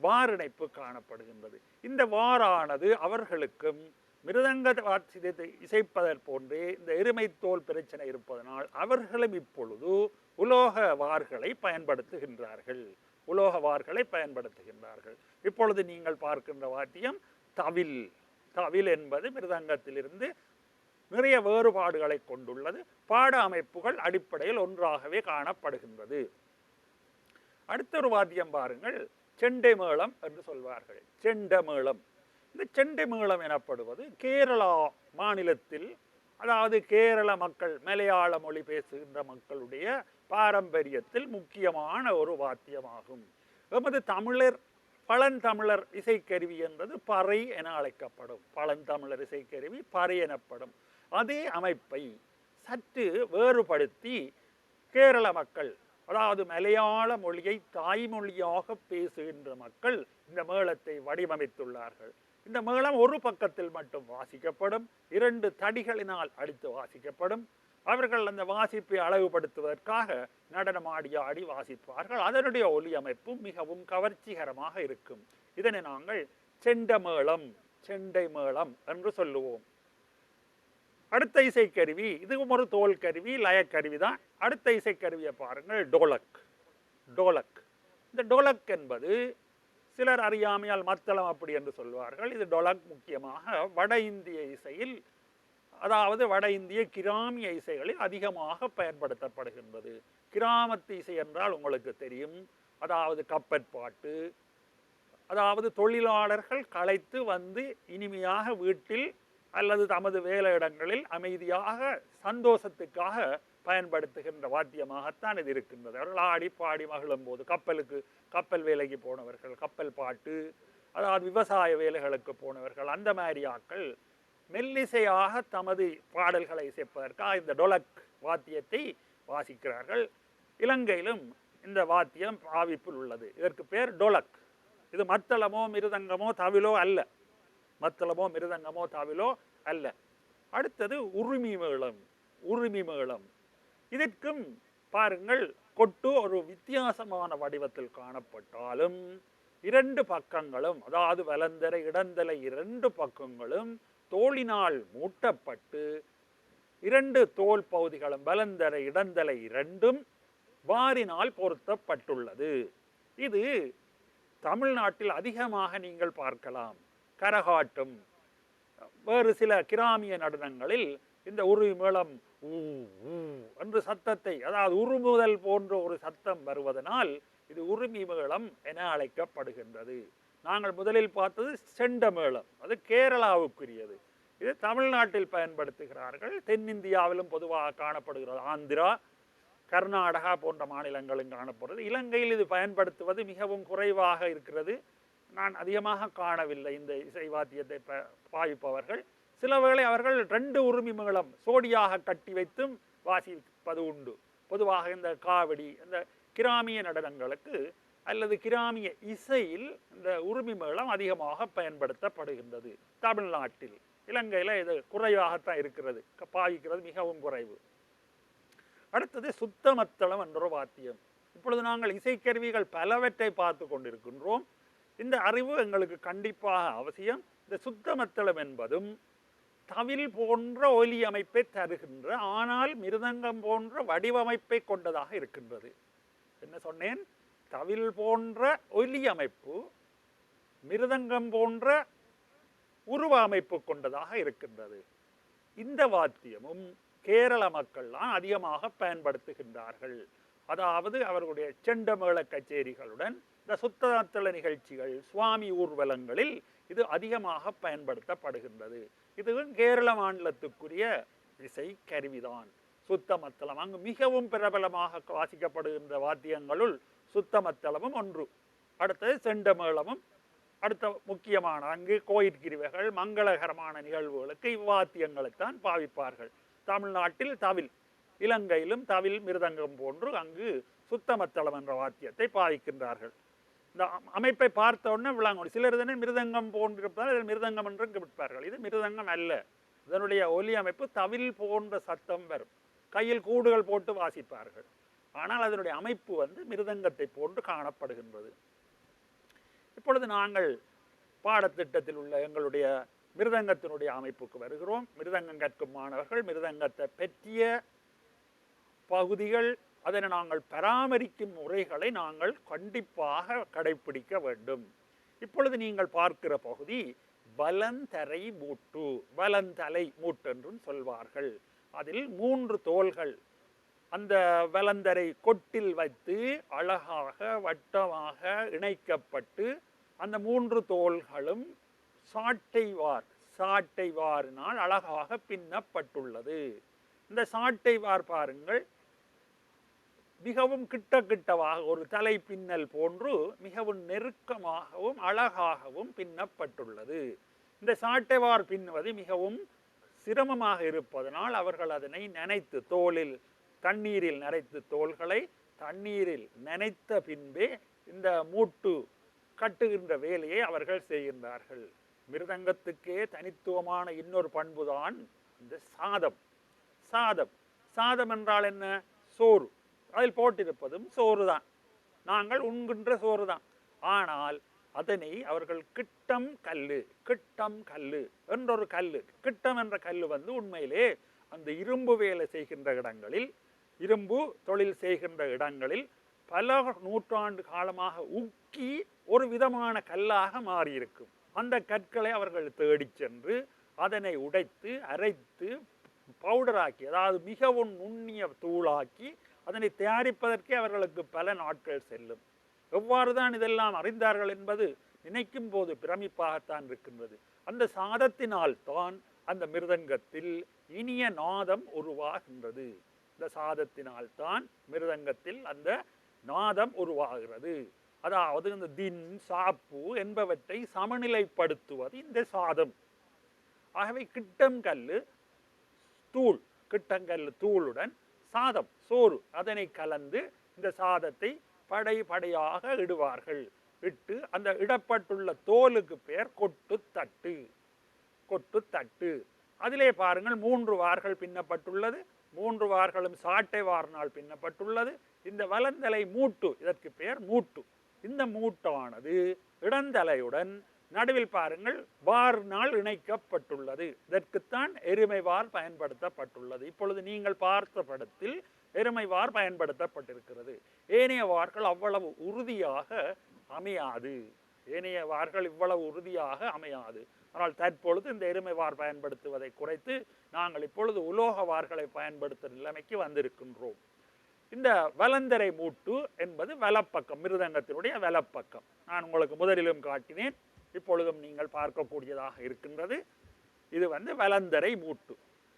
Speaker 1: வார் இணைப்பு காணப்படுகின்றது. இந்த வாரானது அவர்களுக்கும் மிருதங்க வாத்தியத்தை இசைப்பதற் போன்றே இந்த எருமைத்தோல் பிரச்சனை இருப்பதனால் அவர்களும் இப்பொழுது உலோக வார்களை பயன்படுத்துகின்றார்கள். உலோக வார்களை பயன்படுத்துகின்றார்கள். இப்பொழுது நீங்கள் பார்க்கின்ற வாத்தியம் தவில். தவில் என்பது மிருதங்கத்திலிருந்து நிறைய வேறுபாடுகளை கொண்டுள்ளது. பாட அமைப்புகள் அடிப்படையில் ஒன்றாகவே காணப்படுகின்றது. அடுத்த ஒரு வாத்தியம் பாருங்கள், செண்டை மேளம் என்று சொல்வார்கள். செண்ட மேளம். இந்த செண்டை மேளம் எனப்படுவது கேரளா மாநிலத்தில், அதாவது கேரள மக்கள், மலையாள மொழி பேசுகின்ற மக்களுடைய பாரம்பரியத்தில் முக்கியமான ஒரு வாத்தியமாகும். எமது தமிழர் பழந்தமிழர் இசைக்கருவி என்பது பறை என அழைக்கப்படும். பழந்தமிழர் இசைக்கருவி பறை எனப்படும். அதே அமைப்பை சற்று வேறுபடுத்தி கேரள மக்கள், அதாவது மலையாள மொழியை தாய்மொழியாக பேசுகின்ற மக்கள் இந்த மேளத்தை வடிவமைத்துள்ளார்கள். இந்த மேளம் ஒரு பக்கத்தில் மட்டும் வாசிக்கப்படும். 2 தடிகளினால் அடித்து வாசிக்கப்படும். அவர்கள் அந்த வாசிப்பை அழகுபடுத்துவதற்காக நடனம் ஆடி ஆடி வாசிப்பார்கள். அதனுடைய ஒலி அமைப்பு மிகவும் கவர்ச்சிகரமாக இருக்கும். இதனை நாங்கள் செண்டமேளம், செண்டை மேளம் என்று சொல்லுவோம். அடுத்த இசைக்கருவி, இதுவும் ஒரு தோல் கருவி, லயக்கருவி தான். அடுத்த இசைக்கருவியை பாருங்கள், டோலக். டோலக், இந்த டோலக் என்பது சிலர் அறியாமையால் மத்தளம் அப்படி என்று சொல்வார்கள். இது டோலக் முக்கியமாக வட இந்திய இசையில், அதாவது வட இந்திய கிராமிய இசைகளில் அதிகமாக பயன்படுத்தப்படுகின்றது. கிராமத்து இசை என்றால் உங்களுக்கு தெரியும், அதாவது கப்பற்பாட்டு, அதாவது தொழிலாளர்கள் களைத்து வந்து இனிமையாக வீட்டில் அல்லது தமது வேலையிடங்களில் அமைதியாக சந்தோஷத்துக்காக பயன்படுத்துகின்ற வாத்தியமாகத்தான் இது இருக்கின்றது. அவர்கள் ஆடி பாடி மகிழும் போது, கப்பல் வேலைக்கு போனவர்கள் கப்பல் பாட்டு, அதாவது விவசாய வேலைகளுக்கு போனவர்கள், அந்த மாதிரி ஆட்கள் மெல்லிசையாக தமது பாடல்களை இசைப்பதற்காக இந்த டொலக் வாத்தியத்தை வாசிக்கிறார்கள். இலங்கையிலும் இந்த வாத்தியம் பாவிப்பில் உள்ளது. இதற்கு பேர் டொலக். இது மத்தளமோ மிருதங்கமோ தவிலோ அல்ல. மத்தளமோ மிருதங்கமோ தவிலோ அல்ல. அடுத்தது உருமி மேளம். உருமி மேளம், இதற்கும் பாருங்கள், கொட்டு ஒரு வித்தியாசமான வடிவத்தில் காணப்பட்டாலும் இரண்டு பக்கங்களும், அதாவது வலந்தரை இடந்தலை இரண்டு பக்கங்களும் தோளினால் மூட்டப்பட்டு, இரண்டு தோல் பகுதிகளும் வலந்தரை இடந்தலை இரண்டும் வாரினால் பொருத்தப்பட்டுள்ளது. இது தமிழ்நாட்டில் அதிகமாக நீங்கள் பார்க்கலாம். கரகாட்டம், வேறு சில கிராமிய நடனங்களில் இந்த உருவி மேளம் ஊ ஊ என்று சத்தத்தை, அதாவது உருமுதல் போன்ற ஒரு சத்தம் வருவதனால் இது உருமி மேளம் என அழைக்கப்படுகின்றது. நாங்கள் முதலில் பார்த்தது செண்ட மேளம், அது கேரளாவுக்குரியது. இது தமிழ்நாட்டில் பயன்படுத்துகிறார்கள். தென்னிந்தியாவிலும் பொதுவாக காணப்படுகிறது. ஆந்திரா, கர்நாடகா போன்ற மாநிலங்களும் காணப்படுகிறது. இலங்கையில் இது பயன்படுத்துவது மிகவும் குறைவாக இருக்கிறது. நான் அதிகமாக காணவில்லை இந்த இசை வாத்தியத்தை பாவிப்பவர்கள். சில வேளை அவர்கள் ரெண்டு உருமி மேளம் சோடியாக கட்டி வைத்தும் வாசிப்பது உண்டு. பொதுவாக இந்த காவடி, இந்த கிராமிய நடனங்களுக்கு அல்லது கிராமிய இசையில் இந்த உருமி மேளம் அதிகமாக பயன்படுத்தப்படுகின்றது தமிழ்நாட்டில். இலங்கையில் இது குறைவாகத்தான் இருக்கிறது, பாவிக்கிறது மிகவும் குறைவு. அடுத்தது சுத்தமத்தளம் என்ற வாத்தியம். இப்பொழுது நாங்கள் இசைக்கருவிகள் பலவற்றை பார்த்து கொண்டிருக்கின்றோம். இந்த அறிவு எங்களுக்கு கண்டிப்பாக அவசியம். இந்த சுத்தமத்தளம் என்பதும் தவில் போன்ற ஒலி அமைப்பை தருகின்ற, ஆனால் மிருதங்கம் போன்ற வடிவமைப்பை கொண்டதாக இருக்கின்றது. என்ன சொன்னேன்? தவில் போன்ற ஒலி அமைப்பு, மிருதங்கம் போன்ற உருவ அமைப்பு கொண்டதாக இருக்கின்றது. இந்த வாத்தியமும் கேரள மக்கள்லாம் அதிகமாக பயன்படுத்துகின்றார்கள். அதாவது அவர்களுடைய செண்டமேள கச்சேரிகளுடன் இந்த சுத்தமத்தள நிகழ்ச்சிகள், சுவாமி ஊர்வலங்களில் இது அதிகமாக பயன்படுத்தப்படுகின்றது. இதுவும் கேரள மாநிலத்துக்குரிய இசை கருவிதான் சுத்தமத்தளம். அங்கு மிகவும் பிரபலமாக வாசிக்கப்படுகின்ற வாத்தியங்களுள் சுத்தமத்தளமும் ஒன்று. அடுத்தது செண்டமேளமும் அடுத்த முக்கியமான. அங்கு கோயிற்கிருவைகள், மங்களகரமான நிகழ்வுகளுக்கு இவ்வாத்தியங்களைத்தான் பாவிப்பார்கள். தமிழ்நாட்டில் தவில், இலங்கையிலும் தவில் மிருதங்கம் போன்று அங்கு சுத்தமத்தளம் என்ற வாத்தியத்தை பாவிக்கின்றார்கள். இந்த அமைப்பை பார்த்த உடனே விளங்கும். சிலர் இதனை மிருதங்கம் போன்றிருப்பதால் இதில் மிருதங்கம் என்றும் விற்பார்கள். இது மிருதங்கம் அல்ல. இதனுடைய ஒலி அமைப்பு தவில் போன்ற சத்தம் வரும். கையில் கூடுகள் போட்டு வாசிப்பார்கள். ஆனால் அதனுடைய அமைப்பு மிருதங்கத்தை போன்று காணப்படுகின்றது. இப்பொழுது நாங்கள் பாடத்திட்டத்தில் உள்ள எங்களுடைய மிருதங்கத்தினுடைய அமைப்புக்கு வருகிறோம். மிருதங்கம் கற்கும் மாணவர்கள் மிருதங்கத்தை பற்றிய பகுதிகள், அதனை நாங்கள் பராமரிக்கும் முறைகளை நாங்கள் கண்டிப்பாக கடைபிடிக்க வேண்டும். இப்பொழுது நீங்கள் பார்க்கிற பகுதி வலந்தரை மூட்டு, வலந்தலை மூட்டு என்றும் சொல்வார்கள். அதில் 3 தோள்கள் அந்த வலந்தரை கொட்டில் வைத்து அழகாக வட்டமாக இணைக்கப்பட்டு, அந்த 3 தோள்களும் சாட்டை வாரினால் அழகாக பின்னப்பட்டுள்ளது. இந்த சாட்டை வார் பாருங்கள், மிகவும் கிட்டவாக ஒரு தலை பின்னல் போன்று மிகவும் நெருக்கமாகவும் அழகாகவும் பின்னப்பட்டுள்ளது. இந்த சாட்டைவார் பின்னுவது மிகவும் சிரமமாக இருப்பதனால் அவர்கள் அதனை நனைத்து, தண்ணீரில் நனைத்து, தோள்களை தண்ணீரில் நனைத்த பின்பே இந்த மூட்டு கட்டுகின்ற வேலையை அவர்கள் செய்கின்றார்கள். மிருதங்கத்துக்கே தனித்துவமான இன்னொரு பண்புதான் இந்த சாதம். சாதம் என்றால் என்ன? சோறு. அதில் போட்டிருப்பதும் சோறு தான், நாங்கள் உண்கின்ற சோறு தான். ஆனால் அதனை அவர்கள் கிட்டம் கல்லு, கிட்டம் கல்லு என்றொரு கல்லு, கிட்டம் என்ற கல்லு வந்து உண்மையிலே அந்த இரும்பு வேலை செய்கின்ற இடங்களில், இரும்பு தொழில் செய்கின்ற இடங்களில் பல நூற்றாண்டு காலமாக உக்கி ஒரு விதமான கல்லாக மாறியிருக்கும். அந்த கற்களை அவர்கள் தேடி சென்று அதனை உடைத்து அரைத்து பவுடராக்கி, அதாவது மிகவும் நுண்ணிய தூளாக்கி அதனை தயாரிப்பதற்கே அவர்களுக்கு பல நாட்கள் செல்லும். எவ்வாறு தான் இதெல்லாம் அறிந்தார்கள் என்பது நினைக்கும் போது பிரமிப்பாகத்தான் இருக்கின்றது. அந்த சாதத்தினால் தான் அந்த மிருதங்கத்தில் இனிய நாதம் உருவாகின்றது. இந்த சாதத்தினால் தான் மிருதங்கத்தில் அந்த நாதம் உருவாகிறது. அதாவது இந்த தின் சாப்பு என்பவற்றை சமநிலைப்படுத்துவது இந்த சாதம். ஆகவே கிட்டங்கல்லு தூள், கிட்டங்கல்லு தூளுடன் சாதம் சோறு அதனை கலந்து இந்த சாதத்தை படை படையாக இடுவார்கள். இட்டு அந்த இடப்பட்டுள்ள தோலுக்கு பெயர் கொட்டு தட்டு. கொட்டு தட்டு. அதிலே பாருங்கள் 3 வார்கள் பின்னப்பட்டுள்ளது. 3 வார்களும் சாட்டை வாரினால் பின்னப்பட்டுள்ளது. இந்த வலந்தலை மூட்டு, இதற்கு பெயர் மூட்டு. இந்த மூட்டானது இடந்தலையுடன் நடுவில் பாருங்கள் வாரினால் இணைக்கப்பட்டுள்ளது. இதற்குத்தான் எருமை வார் பயன்படுத்தப்பட்டுள்ளது. இப்பொழுது நீங்கள் பார்த்த படத்தில் எருமை வார் பயன்படுத்தப்பட்டிருக்கிறது. ஏனைய வார்கள் அவ்வளவு உறுதியாக அமையாது. ஏனைய வார்கள் இவ்வளவு உறுதியாக அமையாது. ஆனால் தற்பொழுது இந்த எருமை வார் பயன்படுத்துவதை குறைத்து நாங்கள் இப்பொழுது உலோக வார்களை பயன்படுத்தும் நிலைமைக்கு வந்திருக்கின்றோம். இந்த வலந்தரை மூட்டு என்பது வலப்பக்கம், மிருதங்கத்தினுடைய வலப்பக்கம். நான் உங்களுக்கு முதலிலும் காட்டினேன், இப்பொழுதும் நீங்கள் பார்க்கக்கூடியதாக இருக்கின்றது. இது வந்து வலந்தரை மூட்டு.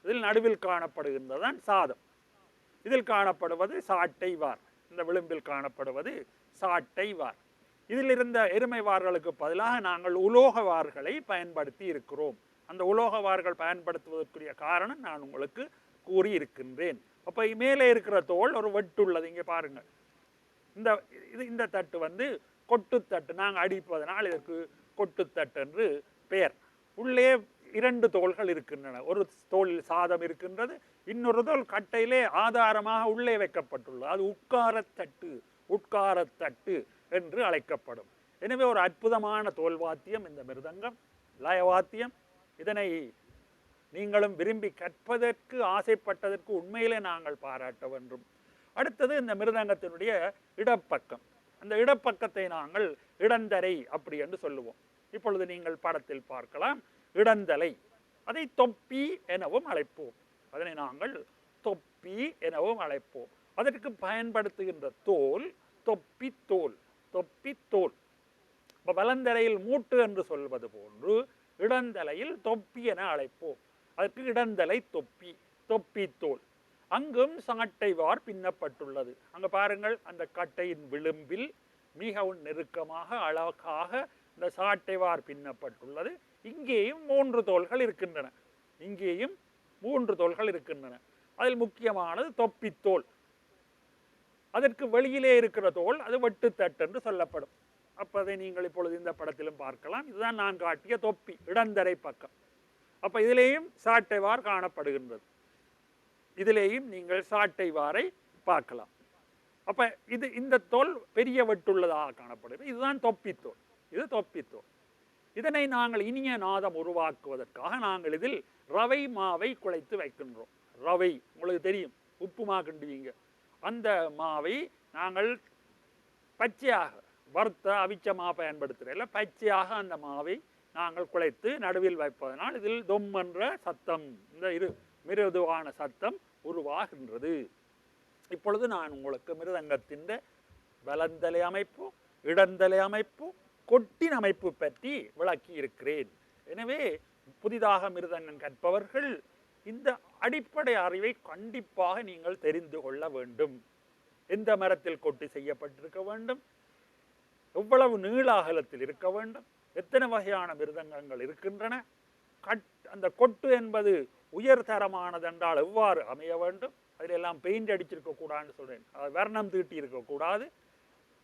Speaker 1: இதில் நடுவில் காணப்படுகின்றதான் சாதம். இதில் காணப்படுவது சாட்டை வார். இந்த விளிம்பில் காணப்படுவது சாட்டை வார். இதில் இருந்த எருமை வார்களுக்கு பதிலாக நாங்கள் உலோக வார்களை பயன்படுத்தி இருக்கிறோம். அந்த உலோக வார்கள் பயன்படுத்துவதற்குரிய காரணம் நான் உங்களுக்கு கூறியிருக்கின்றேன். அப்போ மேலே இருக்கிற தோல் ஒரு வெட்டுள்ளது. இங்கே பாருங்கள், இந்த தட்டு வந்து கொட்டுத்தட்டு. நாங்கள் அடிப்பதனால் இதற்கு கொட்டுத்தட்டு என்று பெயர். உள்ளே 2 தோள்கள் இருக்கின்றன. ஒரு தோளில் சாதம் இருக்கின்றது, இன்னொரு தோல் கட்டையிலே ஆதாரமாக உள்ளே வைக்கப்பட்டுள்ளது. அது உட்காரத்தட்டு, உட்காரத்தட்டு என்று அழைக்கப்படும். எனவே ஒரு அற்புதமான தோல்வாத்தியம் இந்த மிருதங்கம், லயவாத்தியம். இதனை நீங்களும் விரும்பி கற்பதற்கு ஆசைப்பட்டதற்கு உண்மையிலே நாங்கள் பாராட்ட வேண்டும். அடுத்தது இந்த மிருதங்கத்தினுடைய இடப்பக்கம். அந்த இடப்பக்கத்தை நாங்கள் இடந்தரை அப்படி என்று சொல்லுவோம். இப்பொழுது நீங்கள் படத்தில் பார்க்கலாம் இடந்தலை. அதை தொப்பி எனவும் அழைப்போம். அதனை நாங்கள் தொப்பி எனவும் அழைப்போம். அதற்கு பயன்படுத்துகின்ற தோல் தொப்பி தோல், தொப்பி தோல். இப்போ வலந்தலையில் மூட்டு என்று சொல்வது போன்று இடந்தலையில் தொப்பி என அழைப்போம். அதற்கு இடந்தலை தொப்பி, தொப்பி தோல். அங்கும் சாட்டை வார் பின்னப்பட்டுள்ளது. அங்கே பாருங்கள், அந்த கட்டையின் விளிம்பில் மிகவும் நெருக்கமாக அழகாக இந்த சாட்டை வார் பின்னப்பட்டுள்ளது. இங்கேயும் 3 தோள்கள் இருக்கின்றன. இங்கேயும் 3 தோள்கள் இருக்கின்றன. அதில் முக்கியமானது தொப்பித்தோல். அதற்கு வெளியிலே இருக்கிற தோல் அது வெட்டுத்தட்டு என்று சொல்லப்படும். அப்போ அதை நீங்கள் இப்பொழுது இந்த படத்திலும் பார்க்கலாம். இதுதான் நான் காட்டிய தொப்பி, இடந்தரை பக்கம். அப்போ இதிலேயும் சாட்டை வார் காணப்படுகின்றது. இதிலேயும் நீங்கள் சாட்டை வாரை பார்க்கலாம். அப்போ இந்த தோல் பெரிய வெட்டுள்ளதாக காணப்படுகிறது. இதுதான் தொப்பித்தோல். இது தொப்பித்தோல். இதனை நாங்கள் இனிய நாதம் உருவாக்குவதற்காக நாங்கள் இதில் ரவை மாவை குழைத்து வைக்கின்றோம். ரவை உங்களுக்கு தெரியும், உப்புமா கிண்டுவீங்க. அந்த மாவை நாங்கள் பச்சையாக வறுத்த அவிச்ச பயன்படுத்துகிறதில்ல, பச்சையாக அந்த மாவை நாங்கள் குழைத்து நடுவில் வைப்பதனால் இதில் தொம் என்ற சத்தம், இந்த மிருதுவான சத்தம் உருவாகின்றது. இப்பொழுது நான் உங்களுக்கு மிருதங்கத்தின் வலந்தலை அமைப்பு, இடந்தலை அமைப்பு, கொட்டின் அமைப்பு பற்றி விளக்கி இருக்கிறேன். எனவே புதிதாக மிருதங்கம் கற்பவர்கள் இந்த அடிப்படை அறிவை கண்டிப்பாக நீங்கள் தெரிந்து கொள்ள வேண்டும். எந்த மரத்தில் கொட்டி செய்யப்பட்டிருக்க வேண்டும், எவ்வளவு நீள அகலத்தில் இருக்க வேண்டும், எத்தனை வகையான மிருதங்கங்கள் இருக்கின்றன, அந்த கொட்டு என்பது உயர்தரமானது என்றால் எவ்வாறு அமைய வேண்டும், அதில் எல்லாம் பெயிண்ட் அடிச்சிருக்க கூடாதுன்னு சொல்றேன், வர்ணம் தீட்டி இருக்கக்கூடாது.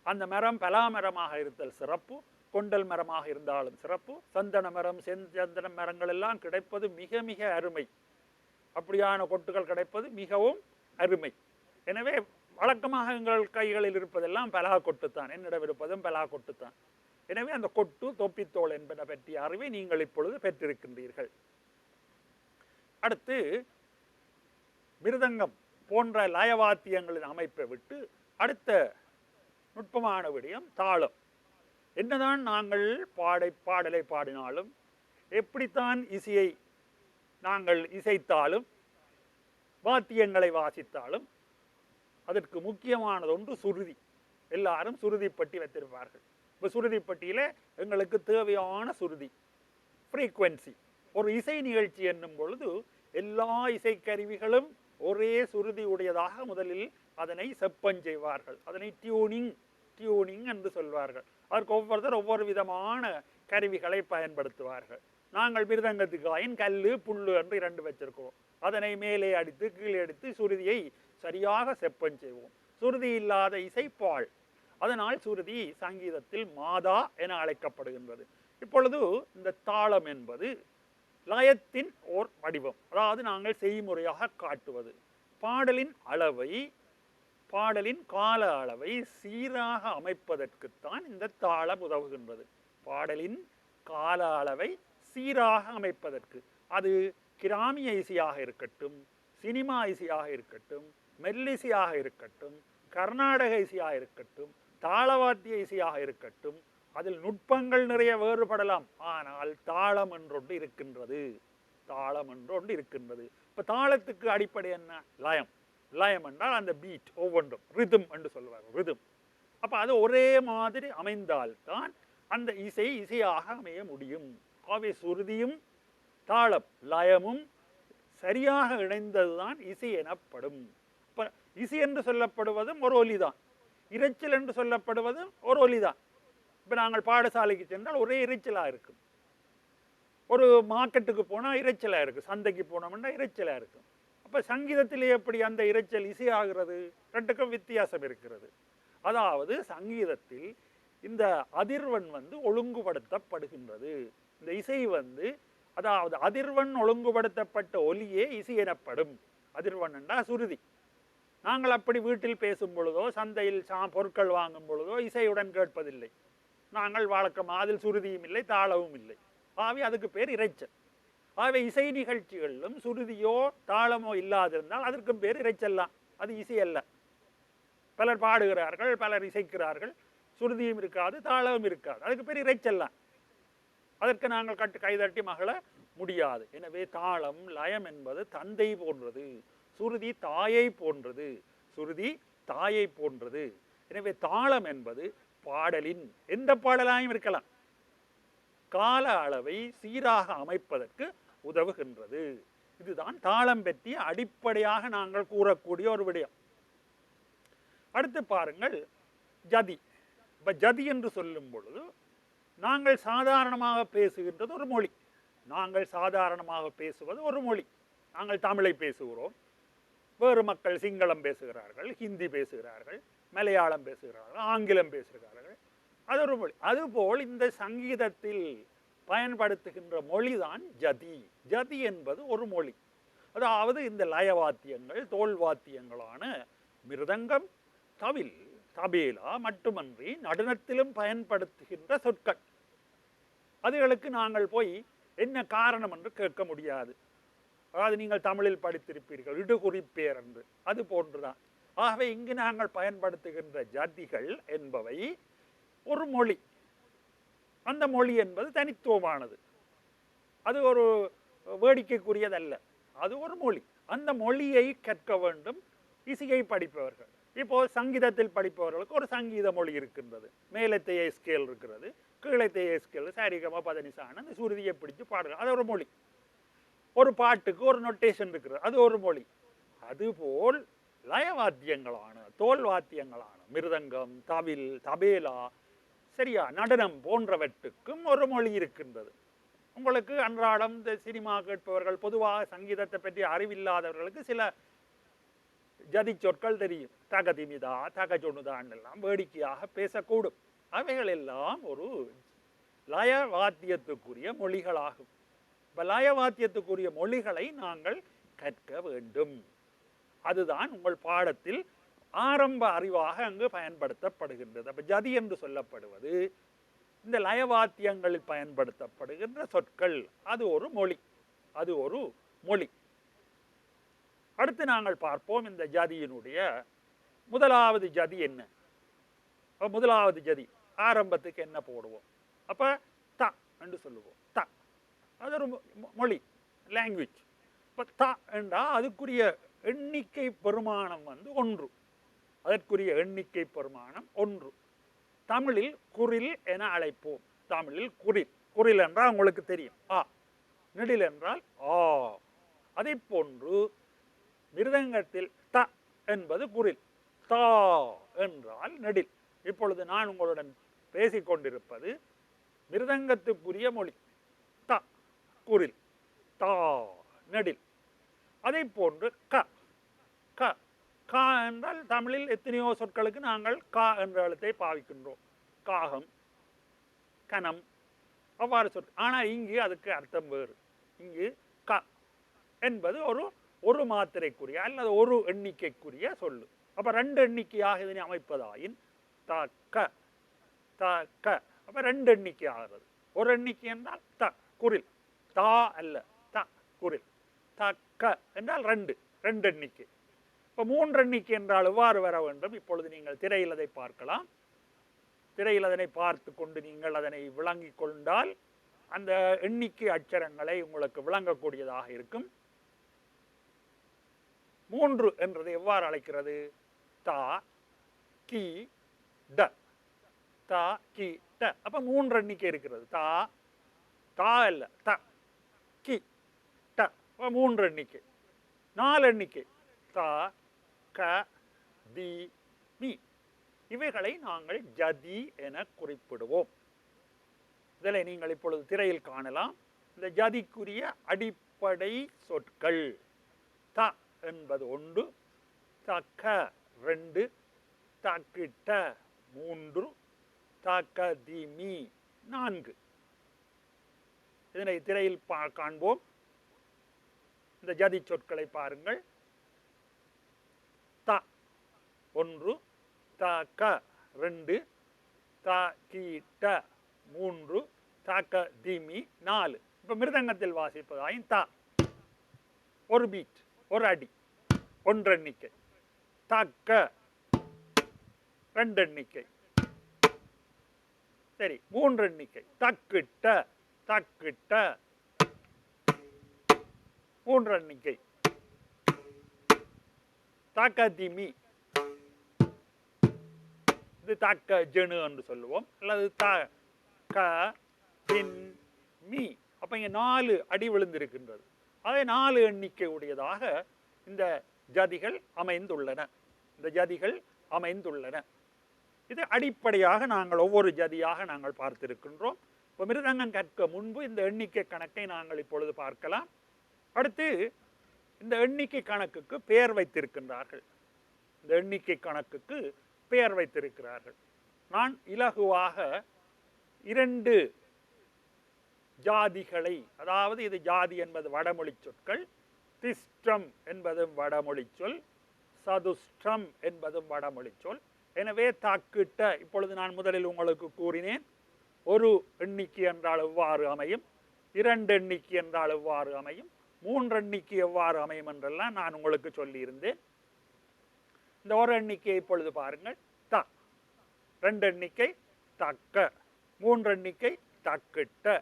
Speaker 1: அந்த மரம் பலாமரமாக இருத்தல் சிறப்பு, கொண்டல் மரமாக இருந்தாலும் சிறப்பு. சந்தன மரம், செந்தன மரங்கள் எல்லாம் கிடைப்பது மிக மிக அருமை. அப்படியான கொட்டுகள் கிடைப்பது மிகவும் அருமை. எனவே வழக்கமாக எங்கள் கைகளில் இருப்பதெல்லாம் பலா கொட்டுத்தான், என்னிடம் இருப்பதும் பலா கொட்டுத்தான். எனவே அந்த கொட்டு தொப்பித்தோல் என்பன பற்றிய அறிவை நீங்கள் இப்பொழுது பெற்றிருக்கின்றீர்கள். அடுத்து மிருதங்கம் போன்ற லயவாத்தியங்களின் அமைப்பை விட்டு அடுத்த நுட்பமான விடயம் தாளம். என்னதான் நாங்கள் பாடலை பாடினாலும், எப்படித்தான் இசையை நாங்கள் இசைத்தாலும், வாத்தியங்களை வாசித்தாலும், அதற்கு முக்கியமானது ஒன்று சுருதி. எல்லாரும் சுருதி பட்டி வைத்திருப்பார்கள். இப்போ சுருதி பட்டியில் எங்களுக்கு தேவையான சுருதி, ஃப்ரீக்வன்சி. ஒரு இசை நிகழ்ச்சி என்னும் பொழுது எல்லா இசைக்கருவிகளும் ஒரே சுருதி உடையதாக முதலில் அதனை செப்பம் செய்வார்கள். அதனை டியூனிங் என்று சொல்வார்கள். அதற்கு ஒவ்வொருத்தர் ஒவ்வொரு விதமான கருவிகளை பயன்படுத்துவார்கள். நாங்கள் மிருதங்கத்துக்காயின் கல்லு புல்லு என்று 2 வச்சிருக்கிறோம். அதனை மேலே அடித்து கீழே அடித்து சுருதியை சரியாக செப்பம் செய்வோம். சுருதி இல்லாத இசை பால். அதனால் சுருதி சங்கீதத்தில் மாதா என அழைக்கப்படுகின்றது. இப்பொழுது இந்த தாளம் என்பது லயத்தின் ஓர் வடிவம். அதாவது நாங்கள் செய்முறையாக காட்டுவது. பாடலின் அளவை, பாடலின் கால அளவை சீராக அமைப்பதற்குத்தான் இந்த தாளம் உதவுகின்றது. பாடலின் கால அளவை சீராக அமைப்பதற்கு. அது கிராமிய இசையாக இருக்கட்டும், சினிமா இசையாக இருக்கட்டும், மெல்லிசையாக இருக்கட்டும், கர்நாடக இசையாக இருக்கட்டும், தாளவாத்திய இசையாக இருக்கட்டும், அதில் நுட்பங்கள் நிறைய வேறுபடலாம். ஆனால் தாளம் என்றொன்று இருக்கின்றது. தாளம் என்றொன்று இருக்கின்றது. இப்போ தாளத்துக்கு அடிப்படை என்ன? லயம். லயம் என்றால் அந்த பீட், ஒவ்வொன்றும் ரிதம் என்று சொல்வார்கள். ரிதம். அப்போ அது ஒரே மாதிரி அமைந்தால்தான் அந்த இசையாக அமைய முடியும். ஆகவே சுருதியும் தாளம் லயமும் சரியாக இணைந்ததுதான் இசை எனப்படும். இப்போ இசை என்று சொல்லப்படுவதும் ஒரு ஒலிதான், இரைச்சல் என்று சொல்லப்படுவதும் ஒரு ஒலிதான். இப்போ நாங்கள் பாடசாலைக்கு சென்றால் ஒரே இரைச்சலாக இருக்கும். ஒரு மார்க்கெட்டுக்கு போனால் இரைச்சலாக இருக்கும், சந்தைக்கு போனோம்னா இரைச்சலாக இருக்கும். அப்போ சங்கீதத்திலே எப்படி அந்த இரைச்சல் இசையாகிறது? 2க்கும் வித்தியாசம் இருக்கிறது. அதாவது சங்கீதத்தில் இந்த அதிர்வெண் ஒழுங்குபடுத்தப்படுகின்றது. இந்த இசை அதாவது அதிர்வெண் ஒழுங்குபடுத்தப்பட்ட ஒலியே இசை எனப்படும். அதிர்வெண் என்றால் சுருதி. நாங்கள் அப்படி வீட்டில் பேசும் பொழுதோ சந்தையில் பொருட்கள் வாங்கும் பொழுதோ இசையுடன் கேட்பதில்லை. நாங்கள் வழக்கமாக அதில் சுருதியும் இல்லை, தாளமும் இல்லை. ஆகவே அதுக்கு பேர் இரைச்சல். ஆகவே இசை நிகழ்ச்சிகளிலும் சுருதியோ தாளமோ இல்லாதிருந்தால் அதற்கும் பேர் இரைச்சல்லாம். அது இசை அல்ல. பலர் பாடுகிறார்கள், பலர் இசைக்கிறார்கள், சுருதியும் இருக்காது, தாளமும் இருக்காது. அதுக்கு பேர் இரைச்சல்லாம். அதற்கு நாங்கள் கைதட்டி மகள முடியாது. எனவே தாளம் லயம் என்பது தந்தை போன்றது, சுருதி தாயை போன்றது. சுருதி தாயை போன்றது. எனவே தாளம் என்பது பாடலின் எந்த பாடலாயும் இருக்கலாம், கால அளவை சீராக அமைப்பதற்கு உதவுகின்றது. இதுதான் தாளம் பற்றிய அடிப்படையாக நாங்கள் கூறக்கூடிய ஒரு விடயம். அடுத்து பாருங்கள் ஜதி. இப்போ ஜதி என்று சொல்லும் பொழுது நாங்கள் சாதாரணமாக பேசுகின்றது ஒரு மொழி. நாங்கள் சாதாரணமாக பேசுவது ஒரு மொழி. நாங்கள் தமிழை பேசுகிறோம், வேறு மக்கள் சிங்களம் பேசுகிறார்கள், ஹிந்தி பேசுகிறார்கள், மலையாளம் பேசுகிறார்கள், ஆங்கிலம் பேசுகிறார்கள். அது ஒரு மொழி. அதுபோல் இந்த சங்கீதத்தில் பயன்படுத்துகின்ற மொழிதான் ஜதி. ஜதி என்பது ஒரு மொழி. அதாவது இந்த லயவாத்தியங்கள், தோல் வாத்தியங்களான மிருதங்கம், தவில், தபேலா மட்டுமன்றி நடனத்திலும் பயன்படுத்துகின்ற சொற்கள். அதுகளுக்கு நாங்கள் போய் என்ன காரணம் என்று கேட்க முடியாது. அதாவது நீங்கள் தமிழில் படித்திருப்பீர்கள் இடுகுறிப்பேர் என்று, அது போன்றுதான். ஆகவே இங்கு நாங்கள் பயன்படுத்துகின்ற ஜதிகள் என்பவை ஒரு மொழி. அந்த மொழி என்பது தனித்துவமானது. அது ஒரு வேடிக்கைக்குரியதல்ல. அது ஒரு மொழி. அந்த மொழியை கற்க வேண்டும் இசையை படிப்பவர்கள். இப்போ சங்கீதத்தில் படிப்பவர்களுக்கு ஒரு சங்கீத மொழி இருக்கின்றது. மேலத்தைய ஸ்கேல் இருக்கிறது, கீழத்தைய ஸ்கேல், சரிகம பதனிசான அந்த சுருதியை பிடிச்சு பாடுறது, அது ஒரு மொழி. ஒரு பாட்டுக்கு ஒரு நொட்டேஷன் இருக்கிறது, அது ஒரு மொழி. அதுபோல் லயவாத்தியங்களான தோல் வாத்தியங்களான மிருதங்கம், தவில், தபேலா, சரியா நடனம் போன்றவற்றுக்கும் ஒரு மொழி இருக்கின்றது. உங்களுக்கு அன்றாடம் இந்த சினிமா கேட்பவர்கள், பொதுவாக சங்கீதத்தை பற்றி அறிவில்லாதவர்களுக்கு சில ஜதி சொற்கள் தெரியும். தகதிமிதா, தகஜொனுதான் எல்லாம் வேடிக்கையாக பேசக்கூடும். அவைகள் எல்லாம் ஒரு லயவாத்தியத்துக்குரிய மொழிகளாகும். இப்போ லயவாத்தியத்துக்குரிய மொழிகளை நாங்கள் கற்க வேண்டும். அதுதான் உங்கள் பாடத்தில் ஆரம்ப அறிவாக அங்கு பயன்படுத்தப்படுகின்றது. அப்ப ஜதி என்று சொல்லப்படுவது இந்த லயவாத்தியங்களில் பயன்படுத்தப்படுகின்ற சொற்கள். அது ஒரு மொழி, அது ஒரு மொழி. அடுத்து நாங்கள் பார்ப்போம் இந்த ஜதியினுடைய முதலாவது ஜதி என்ன. முதலாவது ஜதி ஆரம்பத்துக்கு என்ன போடுவோம்? அப்ப த என்று சொல்லுவோம். த அது ஒரு மொழி, லாங்குவேஜ். இப்ப த என்றா அதுக்குரிய எண்ணிக்கை பெருமானம் ஒன்று. அதற்குரிய எண்ணிக்கை பெருமானம் ஒன்று. தமிழில் குரில் என அழைப்போம். தமிழில் குரில். குரில் என்றால் உங்களுக்கு தெரியும் ஆ, நெடில் என்றால் ஆ. அதை போன்று மிருதங்கத்தில் த என்பது குரில், தா என்றால் நெடில். இப்பொழுது நான் உங்களுடன் பேசிக்கொண்டிருப்பது மிருதங்கத்துக்குரிய மொழி. த குரில், தா நெடில். அதை போன்று க. க கா என்றால் தமிழில் எத்தனையோ சொற்களுக்கு நாங்கள் கா என்ற எழுத்தை பாவிக்கின்றோம். காகம், கனம், அவ்வாறு சொல். ஆனால் இங்கு அதுக்கு அர்த்தம் வேறு. இங்கு க என்பது ஒரு மாத்திரைக்குரிய அல்லது ஒரு எண்ணிக்கைக்குரிய சொல்லு. அப்ப ரெண்டு எண்ணிக்கையாக இதனை அமைப்பதாயின் த க, த க. அப்ப ரெண்டு எண்ணிக்கை ஆகிறது. ஒரு எண்ணிக்கை என்றால் த குரில், தா அல்ல த குரில். த க என்றால் ரெண்டு எண்ணிக்கை. இப்போ மூன்று எண்ணிக்கை என்றால் எவ்வாறு வர வேண்டும்? இப்பொழுது நீங்கள் திரையில் அதை பார்க்கலாம். திரையில் அதனை பார்த்து கொண்டு நீங்கள் அதனை விளங்கிக் கொண்டால் அந்த எண்ணிக்கை அட்சரங்களை உங்களுக்கு விளங்கக்கூடியதாக இருக்கும். மூன்று என்றது எவ்வாறு அழைக்கிறது? தா கி ட, தா கி ட. அப்ப மூன்று எண்ணிக்கை இருக்கிறது. தா, தா அல்ல த, கி ட. மூன்று எண்ணிக்கை. நாலு எண்ணிக்கை தா க தி மி. இவைகளை நாங்கள் ஜதி என குறிப்பிடுவோம். இதில் நீங்கள் இப்பொழுது திரையில் காணலாம். இந்த ஜதிக்குரிய அடிப்படை சொற்கள் த என்பது ஒன்று, தக்க ரெண்டு, தக்கிட்ட மூன்று, தக்க தி மீ நான்கு. இதனை திரையில் காண்போம். இந்த ஜதி சொற்களை பாருங்கள். த ஒன்று, த க ரெண்டு, த கி ட மூன்று, த க தி மீ நாலு. இப்ப மிருதங்கத்தில் வாசிப்பதாயின் த ஒரு பீட், ஒரு அடி, ஒன்று எண்ணிக்கை. தக்க ரெண்டு எண்ணிக்கை. சரி, மூன்று எண்ணிக்கை. தக்கிட்ட, தக்கிட்ட மூன்று எண்ணிக்கை. தக்க தி மீ, இது தக்க ஜெனு என்று சொல்லுவோம், அல்லது த க தின் மீ. அப்ப இங்க நாலு அடி விழுந்திருக்கின்றது. அதே நாலு எண்ணிக்கை உடையதாக இந்த ஜதிகள் அமைந்துள்ளன. இந்த ஜதிகள் அமைந்துள்ளன. இது அடிப்படையாக நாங்கள் ஒவ்வொரு ஜதியாக நாங்கள் பார்த்திருக்கின்றோம். இப்போ மிருதங்கம் கற்க முன்பு இந்த எண்ணிக்கை கணக்கை நாங்கள் இப்பொழுது பார்க்கலாம். அடுத்து இந்த எண்ணிக்கை கணக்குக்கு பெயர் வைத்திருக்கின்றார்கள். இந்த எண்ணிக்கை கணக்குக்கு பெயர் வைத்திருக்கிறார்கள். நான் இலகுவாக இரண்டு ஜாதிகளை, அதாவது இது ஜாதி என்பது வடமொழி சொற்கள், திஷ்டம் என்பதும் வடமொழி சொல், சதுஷ்டம் என்பதும் வடமொழி சொல். எனவே தாக்கிட்ட, இப்பொழுது நான் முதலில் உங்களுக்கு கூறினேன், ஒரு எண்ணிக்கை என்றால் எவ்வாறு அமையும், இரண்டு எண்ணிக்கை என்றால் எவ்வாறு அமையும், மூன்று எண்ணிக்கை எவ்வாறு அமையும் என்றெல்லாம் நான் உங்களுக்கு சொல்லியிருந்தேன். இந்த ஒரு எண்ணிக்கையை இப்பொழுது பாருங்கள். த ரெண்டு எண்ணிக்கை தக்க, மூன்று எண்ணிக்கை தக்கிட்ட,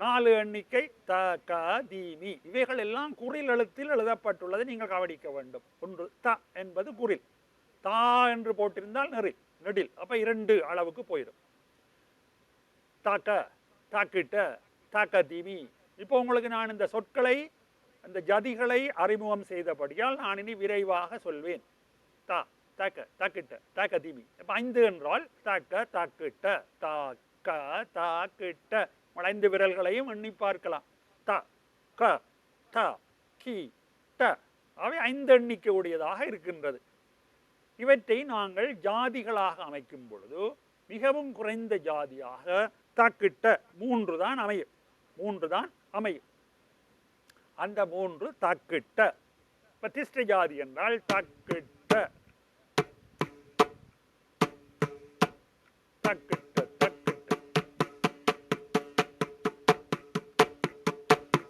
Speaker 1: நாலு எண்ணிக்கை த க தி மீ. இவைகள் எல்லாம் குறில் எழுத்தில் எழுதப்பட்டுள்ளதை நீங்கள் கவனிக்க வேண்டும். ஒன்று த என்பது குறில், தா என்று போட்டிருந்தால் நெடில். அப்ப இரண்டு அளவுக்கு போயிடும். தக்க, தக்கிட்ட, தக்க தி மீ. இப்போ உங்களுக்கு நான் இந்த சொற்களை, இந்த ஜதிகளை அறிமுகம் செய்தபடியால் நான் இனி விரைவாக சொல்வேன். த தக்க, தக்கிட்ட, தக்க தி மீ. இப்ப ஐந்து என்றால் தக்க, தக்கிட்ட, தக்க, தக்கிட்ட. 5 விரல்களையும் எண்ணி பார்க்கலாம். த க த கி ட. அவை 5 எண்ணிக்கை உடையதாக இருக்கின்றது. இவற்றை நாங்கள் ஜாதிகளாக அமைக்கும் பொழுது மிகவும் குறைந்த ஜாதியாக தக்கிட்ட மூன்று தான் அமையும். மூன்று தான் அமையும். அந்த மூன்று தக்கிட்ட. இப்ப திஷ்ட ஜாதி என்றால் தக்கிட்ட தக்கிட்ட தக்கிட்ட.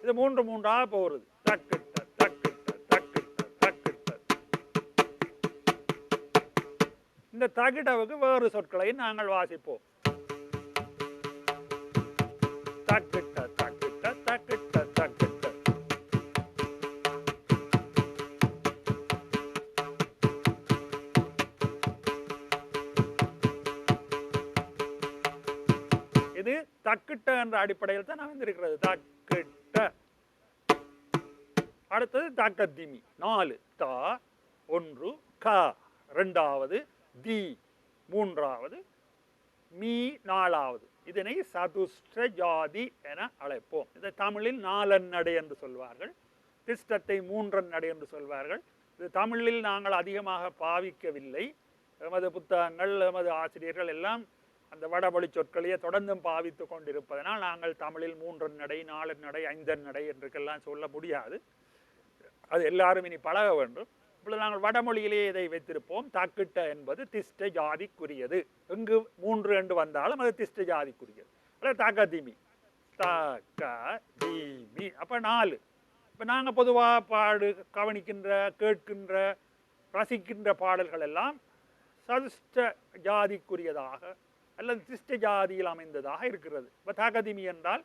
Speaker 1: இது மூன்று மூன்றாக போறது. தக்கிட்ட தக்கிட்ட தக்கிட்ட தக்கிட்ட. இந்த தகிடவுக்கு வேறு சொற்களை நாங்கள் வாசிப்போம். தக்கிட்ட தக்கிட்ட தக்கிட்ட தக்கிட்ட. இது தக்கிட்ட என்ற அடிப்படையில் தான் அமைந்திருக்கிறது. தக்கிட்ட. அடுத்தது தக்கத்திமி. 4 தா 1 க 2வது தி 3வது மீ 4வது. இதனை சதுஷ்ட ஜாதி என அழைப்போம். இதை தமிழில் நாலன்னடை என்று சொல்வார்கள். திஷ்டத்தை மூன்றன்னடை என்று சொல்வார்கள். இது தமிழில் நாங்கள் அதிகமாக பாவிக்கவில்லை. எமது புத்தகங்கள் எமது ஆசிரியர்கள் எல்லாம் அந்த வடமொழி சொற்களையே தொடர்ந்தும் பாவித்து கொண்டிருப்பதனால் நாங்கள் தமிழில் மூன்றன்னடை, நாலன்னடை, ஐந்தன்னடை என்றுக்கெல்லாம் சொல்ல முடியாது. அது எல்லாரும் இனி பழக வேண்டும். இப்பொழுது நாங்கள் வடமொழியிலேயே இதை வைத்திருப்போம். தக்கிட்ட என்பது திஷ்ட ஜாதிக்குரியது. எங்கு 3 என்று வந்தாலும் அது திஷ்ட ஜாதிக்குரியது. தக்கதிமி தக்கதிமி. அப்ப 4. இப்ப நாங்க பொதுவாக கவனிக்கின்ற, கேட்கின்ற, ரசிக்கின்ற பாடல்கள் எல்லாம் சதுஷ்ட ஜாதிக்குரியதாக அல்லது திஷ்ட ஜாதியில் அமைந்ததாக இருக்கிறது. இப்ப தக்கதிமி என்றால்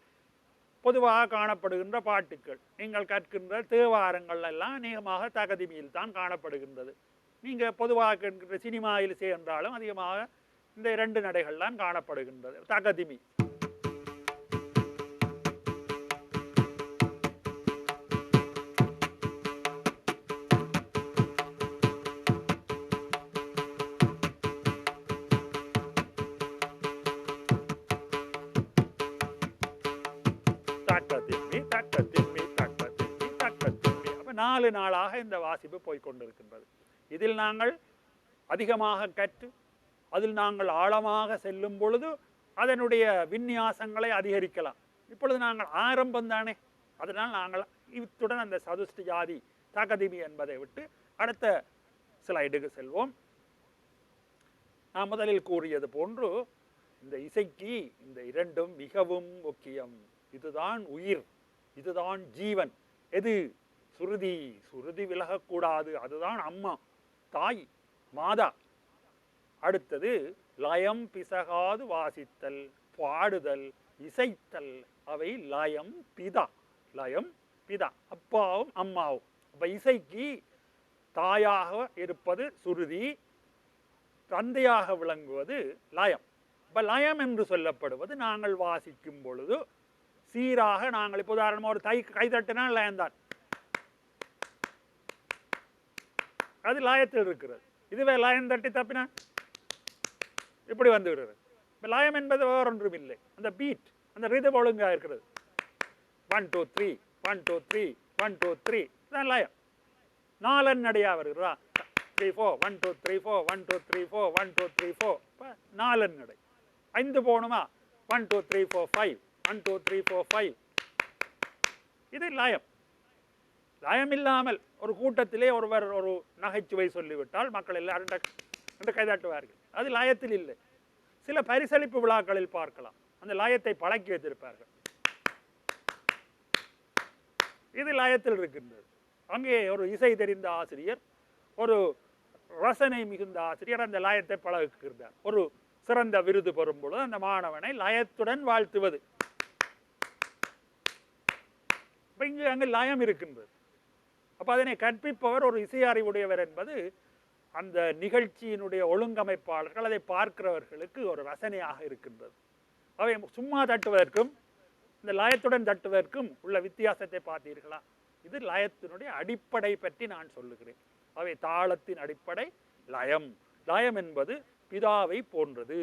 Speaker 1: பொதுவாக காணப்படுகின்ற பாட்டுக்கள். நீங்கள் கற்கின்ற தேவாரங்கள் எல்லாம் அநேகமாக தகதிமியில் தான் காணப்படுகின்றது. நீங்கள் பொதுவாக கேட்கின்ற சினிமாவில் என்றாலும் அதிகமாக இந்த 2 நடைகள் தான் காணப்படுகின்றது. தகதிமி. அப்ப 4 நாளாக இந்த வாசிப்பு போய்கொண்டிருக்கின்றது. இதில் நாங்கள் அதிகமாக கற்று அதில் நாங்கள் ஆழமாக செல்லும் பொழுது அதனுடைய விநியாசங்களை அதிகரிக்கலாம். இப்பொழுது நாங்கள் ஆரம்பம் தானே, அதனால் நாங்கள் இத்துடன் அந்த சதுஷ்ட ஜாதி தகதிமி என்பதை விட்டு அடுத்த ஸ்லைடுக்கு செல்வோம். நான் முதலில் கூறியது போன்று இந்த இசைக்கு இந்த 2ம் மிகவும் முக்கியம். இதுதான் உயிர், இதுதான் ஜீவன். எது? சுருதி. சுருதி விலகக்கூடாது. அதுதான் அம்மா, தாய், மாதா. அடுத்தது லயம் பிசகாது வாசித்தல், பாடுதல், இசைத்தல். அவை லயம் பிதா. லயம் பிதா, அப்பாவும் அம்மாவும். அப்ப இசைக்கு தாயாக இருப்பது சுருதி, தந்தையாக விளங்குவது லயம். இப்ப லயம் என்று சொல்லப்படுவது நாங்கள் வாசிக்கும் பொழுது சீராக நாங்கள் இப்போ உதாரணமாக ஒரு கைதட்டினால் லயம்தான், அது லயத்தில் இருக்கிறது. இதுவே லயம் தட்டி தப்பினா இப்படி வந்து விடுறது. இப்போ லயம் என்பது வேறொன்றும் இல்லை, அந்த பீட், அந்த ரிதம் ஒழுங்காக இருக்கிறது. 1 2 3 1 2 3 1 2 3 தான் லயம். 4 நடையாக வருகிறதா? 3 4 1 2 3 4 1 2 3 4 1 2 3 4. இப்போ 4 நடை. 5 போகணுமா? 1 2 3 4 5 1 2 3 4 5. இது லயம். லயம் இல்லாமல் ஒரு கூட்டத்திலே ஒருவர் ஒரு நகைச்சுவை சொல்லிவிட்டால் மக்கள் எல்லாரும் என்று கைதாட்டுவார்கள். அது லயத்தில் இல்லை. சில பரிசளிப்பு விழாக்களில் பார்க்கலாம், அந்த லயத்தை பழக்கி வைத்திருப்பார்கள். இது லயத்தில் இருக்கின்றது. அங்கே ஒரு இசை தெரிந்த ஆசிரியர், ஒரு ரசனை மிகுந்த ஆசிரியர் அந்த லயத்தை பழகுகிறார். ஒரு சிறந்த விருது பெறும் பொழுது அந்த மாணவனை லயத்துடன் வாழ்த்துவது. இங்கு அங்கு லயம் இருக்கின்றது. அப்ப அதனை கற்பிப்பவர் ஒரு இசை அறிவுடையவர் என்பது அந்த நிகழ்ச்சியினுடைய ஒழுங்கமைப்பாளர்கள், அதை பார்க்கிறவர்களுக்கு ஒரு ரசனையாக இருக்கின்றது. அவை சும்மா தட்டுவதற்கும் இந்த லயத்துடன் தட்டுவதற்கும் உள்ள வித்தியாசத்தை பார்த்தீர்களா? இது லயத்தினுடைய அடிப்படை பற்றி நான் சொல்லுகிறேன். அவை தாளத்தின் அடிப்படை லயம். லயம் என்பது பிதாவை போன்றது.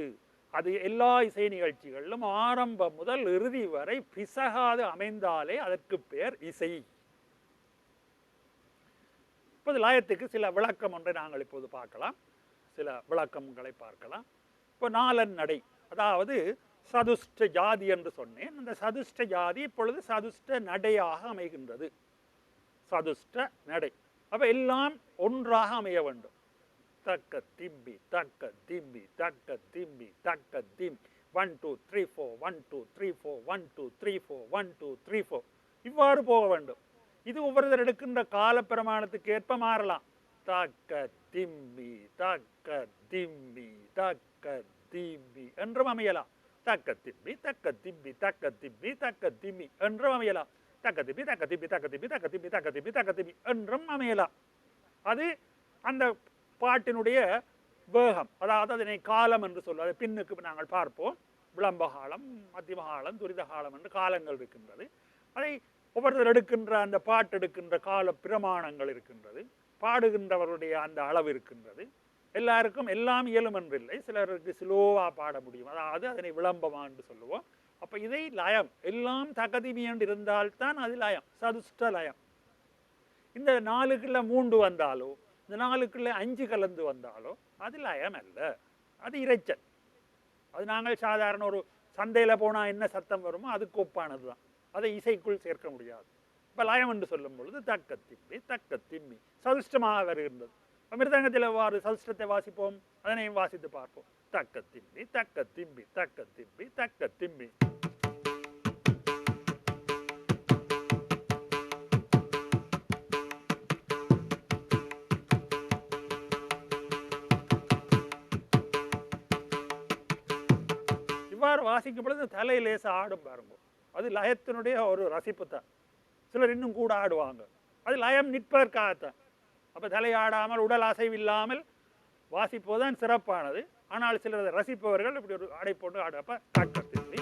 Speaker 1: அது எல்லா இசை நிகழ்ச்சிகளிலும் ஆரம்பம் முதல் இறுதி வரை பிசகாது அமைந்தாலே அதற்கு பெயர் இசை. இப்போது லயத்துக்கு சில விளக்கம் ஒன்றை நாங்கள் இப்போது பார்க்கலாம். சில விளக்கங்களை பார்க்கலாம். இப்போ 4 நடை, அதாவது சதுஷ்ட ஜாதி என்று சொன்னேன். அந்த சதுஷ்ட ஜாதி இப்பொழுது சதுஷ்ட நடையாக அமைகின்றது. சதுஷ்ட நடை. அப்ப எல்லாம் ஒன்றாக அமைய வேண்டும். தக்க திம்பி தக்க திம்பி தக்க திம்பி தக்க திம்பி 1 2 3 4 1 2 3 4 1 2 3 4 1 2 3 4 இவ்வாறு போக வேண்டும். இது ஒவ்வொருத்தர் எடுக்கின்ற கால பிரமாணத்துக்கு ஏற்ப மாறலாம். தக்க திம்பி தக்க திம்பி தக்க திம்பி என்றும் அமையலாம். தக்க திம்பி தக்க திம்பி தக்க திம்பி தக்க திம்பி என்றும் அமையலாம். தக்க திம்பி தக்க திம்பி தக்க திம்பி தக்க திம்பி தக்க திம்பி தக்க திம்பி என்றும் அமையலாம். அது அந்த பாட்டினுடைய வேகம், அதாவது அதனை காலம் என்று சொல்வது. பின்னுக்கு நாங்கள் பார்ப்போம். விளம்ப காலம், மத்தியம காலம், துரித காலம் என்று காலங்கள் இருக்கின்றது. அதை ஒவ்வொருத்தர் எடுக்கின்ற அந்த பாட்டு எடுக்கின்ற கால பிரமாணங்கள் இருக்கின்றது. பாடுகின்றவருடைய அந்த அளவு இருக்கின்றது. எல்லாருக்கும் எல்லாம் இயலும் என்றில்லை. சிலருக்கு ஸ்லோவா பாட முடியும், அதாவது அதனை விளம்பமா என்று சொல்லுவோம். அப்ப இதை லயம் எல்லாம் தகதிமி என்று இருந்தால்தான் அது லயம், சதுஷ்ட லயம். இந்த 4க்குள்ள 3 வந்தாலோ, இந்த 4க்குள்ள 5 கலந்து வந்தாலோ அது லயம் அல்ல, அது இரைச்சல். அது நாங்கள் சாதாரண ஒரு சந்தையில போனா என்ன சத்தம் வருமோ அதுக்கு ஒப்பானது தான். அதை இசைக்குள் சேர்க்க முடியாது. இப்ப லயம் என்று சொல்லும் பொழுது தக்க திம்மி சதுஷ்டமாக வருகின்றது. மிருதங்கத்தில் எவ்வாறு சதுஷ்டத்தை வாசிப்போம், அதனையும் வாசித்து பார்ப்போம். தக்க திம்பி தக்க திம்பி தக்க திம்பி தக்க திம்பி. இவ்வாறு வாசிக்கும் பொழுது தலை லேச ஆடும் பாருங்க. அது லயத்தினுடைய ஒரு ரசிப்பு தான். சிலர் இன்னும் கூட ஆடுவாங்க, அது லயம் நிற்பதற்காகத்தான். அப்ப தலை ஆடாமல் உடல் அசைவில்லாமல் வாசிப்பதுதான் சிறப்பானது. ஆனால் சிலர் ரசிப்பவர்கள் இப்படி ஒரு ஆடை போட்டு ஆடுப்ப தாக்கத்தின்றி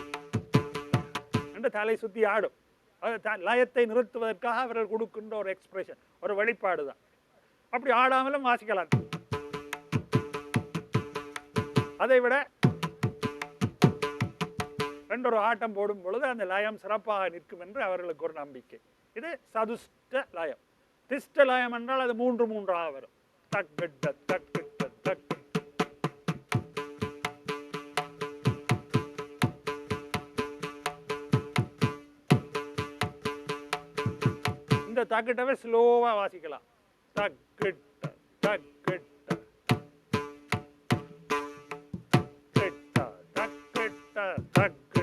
Speaker 1: என்று தலை சுத்தி ஆடும். அது லயத்தை நிறுத்துவதற்காக அவர்கள் கொடுக்கின்ற ஒரு எக்ஸ்பிரஷன், ஒரு வெளிப்பாடு தான். அப்படி ஆடாமலும் வாசிக்கலாம். அதை விட ரெண்டொரு ஆட்டம் போடும் பொழுது அந்த லயம் சிறப்பாக நிற்கும் என்று அவர்களுக்கு ஒரு நம்பிக்கை. இது சதுஷ்ட லயம். திஷ்ட லயம் என்றால் அது 3 வரும். தக்கிட்ட தக்கிட்ட தக்கு. இந்த தக்கிட்டவே ஸ்லோவா வாசிக்கலாம். தக்கிட்ட தக்கிட்ட தக்கிட்ட தக்கிட்ட.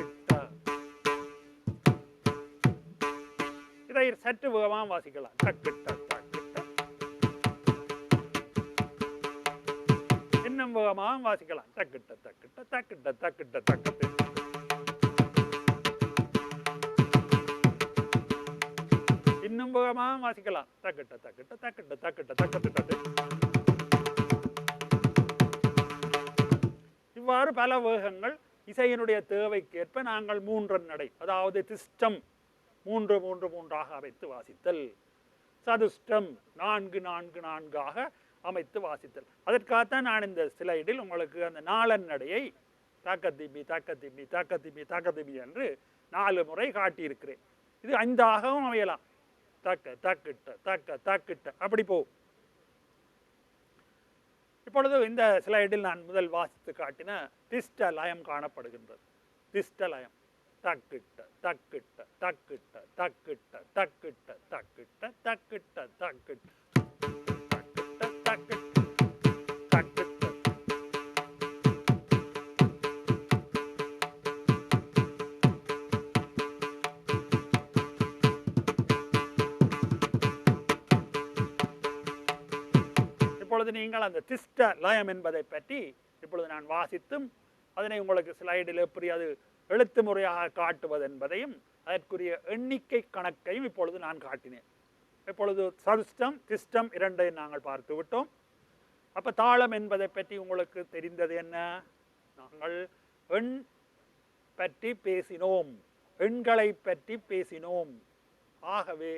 Speaker 1: இதை சற்று வேகமாக வாசிக்கலாம். தக்கிட்ட தக்கிட்ட. இன்னும் வேகமாக வாசிக்கலாம். தக்கிட்ட தக்கிட்ட தக்கிட்ட தக்கிட்ட தக்கிட்ட. இன்னும் வேகமாக வாசிக்கலாம். தக்கிட்ட தக்கிட்ட தக்கிட்ட தக்கிட்ட தக்கிட்ட. இவ்வாறு பல வேகங்கள் இசையினுடைய தேவைக்கேற்ப நாங்கள் 3 நடை, அதாவது திஷ்டம் 3 3 3ஆக அமைத்து வாசித்தல், சதுஷ்டம் 4 4 4ஆக அமைத்து வாசித்தல். அதற்காகத்தான் நான் இந்த ஸ்லைடில் உங்களுக்கு அந்த 4 நடையை தாக்கத்திம்பி தாக்கத்திம்பி தாக்கத்திம்பி தாக்கத்திம்பி என்று 4 முறை காட்டியிருக்கிறேன். இது 5ஆகவும் அமையலாம். தக்க தக்கிட்ட தக்க தக்கிட்ட அப்படி போகும். இப்பொழுது இந்த ஸ்லைடில் நான் முதல் வாசித்து காட்டின திஷ்ட லயம் காணப்படுகின்றது. திஷ்ட லயம் தக்கிட்ட தக்கிட்ட தக்கிட்ட தக்கிட்ட தக்கிட்ட தக்கிட்ட தக்கிட்ட தக்கிட்ட தக்கிட்ட தக்கிட்ட தக்கிட்ட. இப்பொழுது நீங்கள் அந்த திஷ்ட லயம் என்பதை பற்றி இப்பொழுது நான் வாசித்தும் அதனை உங்களுக்கு ஸ்லைடில் எப்படி அது எழுத்து முறையாக காட்டுவது என்பதையும் அதற்குரிய எண்ணிக்கை கணக்கையும் இப்பொழுது நான் காட்டினேன். இப்பொழுது சதுஷ்டம் திஷ்டம் 2ஐயும் நாங்கள் பார்த்து விட்டோம். அப்ப தாளம் என்பதை பற்றி உங்களுக்கு தெரிந்தது என்ன? நாங்கள் எண் பற்றி பேசினோம், எண்களை பற்றி பேசினோம். ஆகவே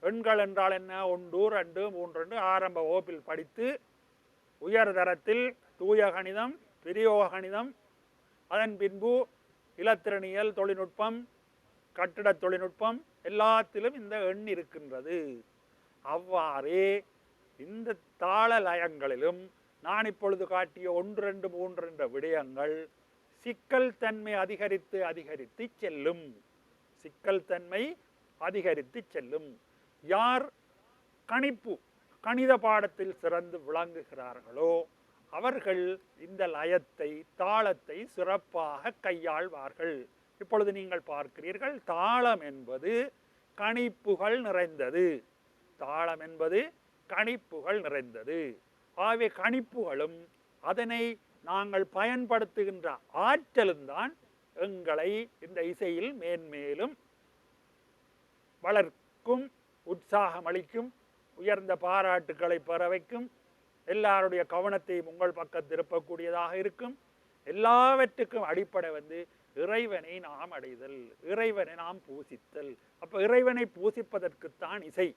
Speaker 1: எண்கள் என்றால் என்ன? 1 2 3 ஆரம்ப வகுப்பில் படித்து உயர் தரத்தில் தூய கணிதம், பிரயோக கணிதம், அதன் பின்பு இலத்திரனியல் தொழில்நுட்பம், கட்டிட தொழில்நுட்பம் எல்லாத்திலும் இந்த எண் இருக்கின்றது. அவ்வாறே இந்த தாள லயங்களிலும் நான் இப்பொழுது காட்டிய 1 2 3 என்ற விடயங்கள் சிக்கல் தன்மை அதிகரித்து அதிகரித்து செல்லும். சிக்கல் தன்மை அதிகரித்து செல்லும். யார் கணிப்பு கணித பாடத்தில் சிறந்து விளங்குகிறார்களோ அவர்கள் இந்த லயத்தை தாளத்தை சிறப்பாக கையாள்வார்கள். இப்பொழுது நீங்கள் பார்க்கிறீர்கள், தாளம் என்பது கணிப்புகள் நிறைந்தது. தாளம் என்பது கணிப்புகள் நிறைந்தது. ஆகவே கணிப்புகளும் அதனை நாங்கள் பயன்படுத்துகின்ற ஆற்றலும் தான் எங்களை இந்த இசையில் மேன்மேலும் வளர்க்கும், உற்சாகமளிக்கும், உயர்ந்த பாராட்டுக்களை பெற வைக்கும், எல்லாருடைய கவனத்தையும் உங்கள் பக்கம் திருப்பக்கூடியதாக இருக்கும். எல்லாவற்றுக்கும் அடிப்படை இறைவனை நாம் அடைதல், இறைவனை நாம் பூசித்தல். அப்போ இறைவனை பூசிப்பதற்குத்தான் இசை,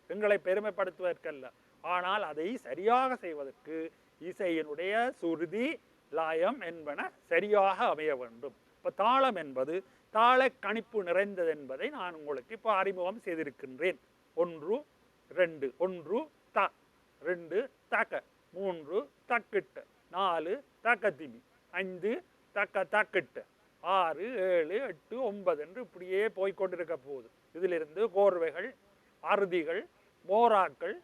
Speaker 1: எங்களை பெருமைப்படுத்துவதற்கல்ல. ஆனால் அதை சரியாக செய்வதற்கு இசையினுடைய சுருதி லயம் என்பன சரியாக அமைய வேண்டும். இப்போ தாளம் என்பது தாள கணிப்பு நிறைந்தது என்பதை நான் உங்களுக்கு இப்போ அறிமுகம் செய்திருக்கின்றேன். 1 2 1 த 2 தக்க 3 தக்கிட்ட 4 தக்கத்திமி 5 தக்க தக்கிட்ட 6 7 8 9 என்று இப்படியே போய்கொண்டிருக்க போகுது. இதிலிருந்து கோர்வைகள், அறுதிகள், மோராக்கள்,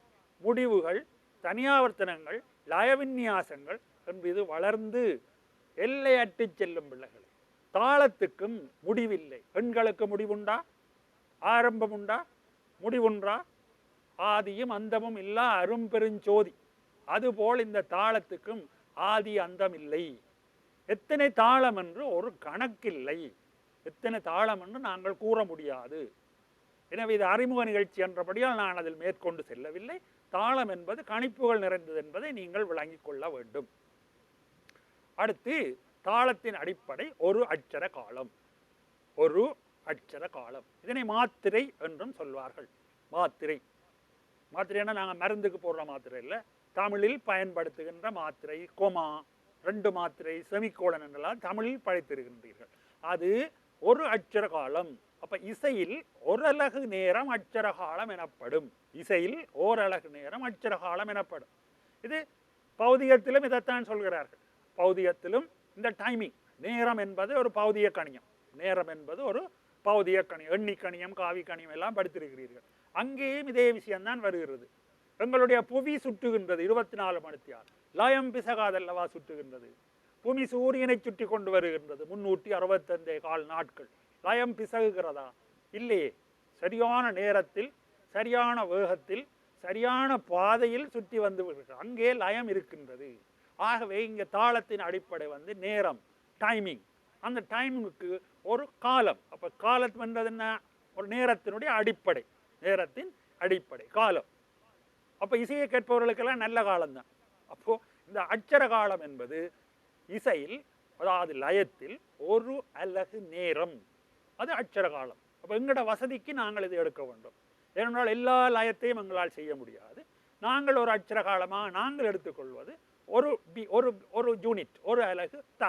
Speaker 1: முடிவுகள், தனியாவர்த்தனங்கள், லயவின்யாசங்கள் என்று இது வளர்ந்து எல்லையற்று செல்லும் பிள்ளைகள். தாளத்துக்கும் முடிவில்லை. பெண்களுக்கு முடிவுண்டா? ஆரம்பம் உண்டா? முடிவுண்டா? ஆதியும் அந்தமும் இல்லா அரும்பெருஞ்சோதி. அதுபோல் இந்த தாளத்துக்கும் ஆதி அந்தம் இல்லை. எத்தனை தாளம் என்று ஒரு கணக்கில்லை. எத்தனை தாளம் என்று நாங்கள் கூற முடியாது. எனவே இது அறிமுக நிகழ்ச்சி என்றபடியால் நான் அதில் மேற்கொண்டு செல்லவில்லை. தாளம் என்பது கணிப்புகள் நிறைந்தது என்பதை நீங்கள் விளங்கிக் கொள்ள வேண்டும். அடுத்து தாளத்தின் அடிப்படை ஒரு அட்சர காலம். ஒரு அட்சர காலம், இதனை மாத்திரை என்றும் சொல்வார்கள். மாத்திரை, மாத்திரைன்னா நாங்கள் மருந்துக்கு போடுற மாத்திரை இல்லை, தமிழில் பயன்படுத்துகின்ற மாத்திரை. கொமா, 2 மாத்திரை, செமிகோலன் என்றெல்லாம் தமிழில் படித்திருக்கின்றீர்கள். அது ஒரு அட்சர காலம். அப்ப இசையில் ஓரலகு நேரம் அட்சர காலம் எனப்படும். இசையில் ஓரலகு நேரம் அட்சர காலம் எனப்படும். இது பௌதிகத்திலும் இதைத்தான் சொல்கிறார்கள். பௌதிகத்திலும் இந்த டைமிங், நேரம் என்பது ஒரு பௌதிக கணியம். நேரம் என்பது ஒரு பௌதிக கணியம். எண்ணி கணியம், காவி கணியம் எல்லாம் படித்திருக்கிறீர்கள். அங்கேயும் இதே விஷயம்தான் வருகிறது. எங்களுடைய புவி சுற்றுகின்றது 24 மணித்தியால். லயம் பிசகாதல்லவா சுற்றுகின்றது. பூமி சூரியனை சுற்றி கொண்டு வருகின்றது 365 நாட்கள். லயம் பிசகுகிறதா? இல்லையே. சரியான நேரத்தில், சரியான வேகத்தில், சரியான பாதையில் சுற்றி வந்து விடுகிறது. அங்கே லயம் இருக்கின்றது. ஆகவே இங்கே தாளத்தின் அடிப்படை நேரம், டைமிங். அந்த டைமிங்க்கு ஒரு காலம். அப்போ காலம் என்றது என்ன? ஒரு நேரத்தினுடைய அடிப்படை, நேரத்தின் அடிப்படை காலம். அப்போ இசையை கேட்பவர்களுக்கெல்லாம் நல்ல காலம்தான். அப்போது இந்த அட்சர காலம் என்பது இசையில், அதாவது லயத்தில் ஒரு அலகு நேரம், அது அட்சர காலம். அப்போ எங்களோட வசதிக்கு நாங்கள் இதை எடுக்க வேண்டும். ஏனென்றால் எல்லா லயத்தையும் எங்களால் செய்ய முடியாது. நாங்கள் ஒரு அட்சர காலமாக நாங்கள் எடுத்துக்கொள்வது ஒரு யூனிட், ஒரு அலகு. த,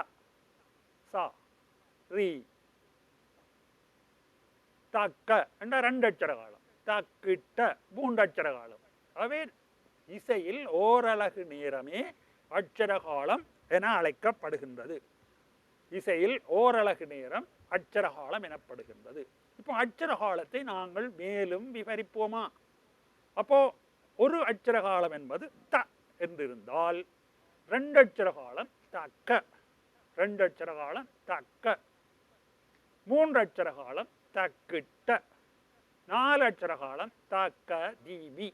Speaker 1: சா, ரி, தக்க என்ற 2 அட்சர காலம். தக்கிட்ட 3 அட்சர காலம். ஆகவே இசையில் ஓரலகு நேரமே அட்சர காலம் என அழைக்கப்படுகின்றது. இசையில் ஓரலகு நேரம் அட்சர காலம் எனப்படுகின்றது. இப்போ அட்சர காலத்தை நாங்கள் மேலும் விவரிப்போமா? அப்போ ஒரு அட்சர காலம் என்பது த என்றிருந்தால் 2 அட்சர காலம் தக்க, 2 அட்சர காலம் தக்க, 3 அட்சர காலம் தக்கிட்ட, 4 அட்சர காலம் தக்க தீமி,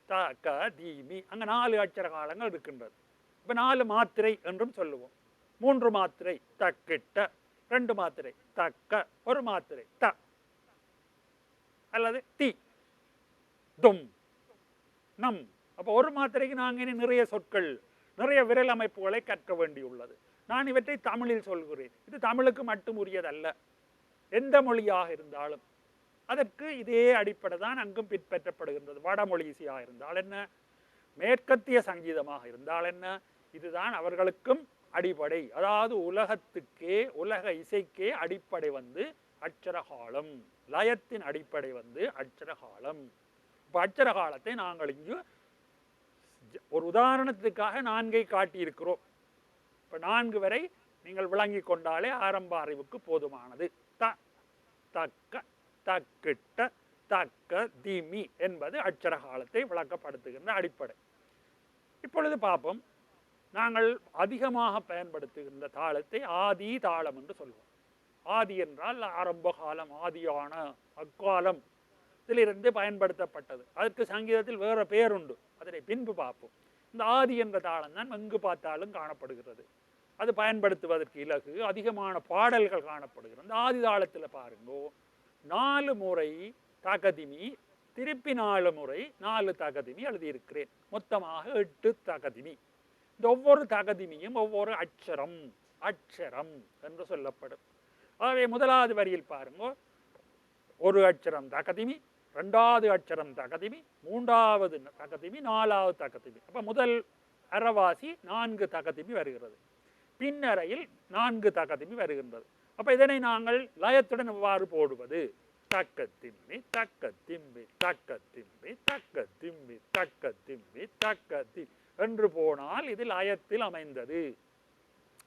Speaker 1: தக்க தீமி. அங்கே 4 அட்சர காலங்கள் இருக்கின்றது. இப்போ 4 மாத்திரை என்றும் சொல்லுவோம். 3 மாத்திரை தக்கிட்ட, 2 மாத்திரை தக்க, 1 மாத்திரை த அல்லது தி, தும், நம். அப்போ ஒரு மாத்திரைக்கு நாங்கள் இனி நிறைய சொற்கள், நிறைய விரல் அமைப்புகளை கற்க வேண்டியுள்ளது. நான் இவற்றை தமிழில் சொல்கிறேன். இது தமிழுக்கு மட்டும் உரியதல்ல. எந்த மொழியாக இருந்தாலும் அதற்கு இதே அடிப்படை தான் அங்கும் பின்பற்றப்படுகின்றது. வடமொழி இசையாக இருந்தால் என்ன, மேற்கத்திய சங்கீதமாக இருந்தால் என்ன, இதுதான் அவர்களுக்கும் அடிப்படை. அதாவது உலகத்துக்கே, உலக இசைக்கே அடிப்படை அட்சரகாலம். லயத்தின் அடிப்படை அட்சரகாலம். இப்போ அட்சரகாலத்தை நாங்கள் இங்கு ஒரு உதாரணத்துக்காக 4ஐ காட்டியிருக்கிறோம். இப்போ 4 வரை நீங்கள் விளங்கி கொண்டாலே ஆரம்ப அறிவுக்கு போதுமானது. த, தக்க, தக்கிட்ட, தக்க திமி என்பது அட்சர காலத்தை விளக்கப்படுத்துகின்ற அடிப்படை. இப்பொழுது பார்ப்போம், நாங்கள் அதிகமாக பயன்படுத்துகின்ற தாளத்தை ஆதி தாளம் என்று சொல்வோம். ஆதி என்றால் ஆரம்ப காலம், ஆதியான அக்காலம் இதிலிருந்து பயன்படுத்தப்பட்டது. அதற்கு சங்கீதத்தில் வேறு பெயர் உண்டு, அதனை பின்பு பார்ப்போம். இந்த ஆதி என்ற தாளம் தான் எங்கு பார்த்தாலும் காணப்படுகிறது. அது பயன்படுத்துவதற்கு இலகு, அதிகமான பாடல்கள் காணப்படுகிறது. இந்த ஆதி தாளத்தில் பாருங்கோ, 4 முறை தகதிமி, திருப்பி 4 முறை 4 தகதிமி எழுதியிருக்கிறேன். மொத்தமாக 8 தகதிமி. இந்த ஒவ்வொரு தகதிமியும் ஒவ்வொரு அட்சரம் அட்சரம் என்று சொல்லப்படும். ஆகவே முதலாவது வரியில் பாருங்க, ஒரு அட்சரம் தகதிமி, 2வது அட்சரம் தகதிமி, 3வது தகதிமி, 4வது தகதிமி. அப்போ முதல் அரைவாசி 4 தகதிமி வருகிறது, பின்னரையில் 4 தகதிமி வருகின்றது. அப்போ இதனை நாங்கள் லயத்துடன் எவ்வாறு போடுவது? தக்க திம்மி தக்க திம்மி தக்க திம்மி தக்க திம்மி தக்க திம்மி தக்க தி என்று போனால் இது லயத்தில் அமைந்தது.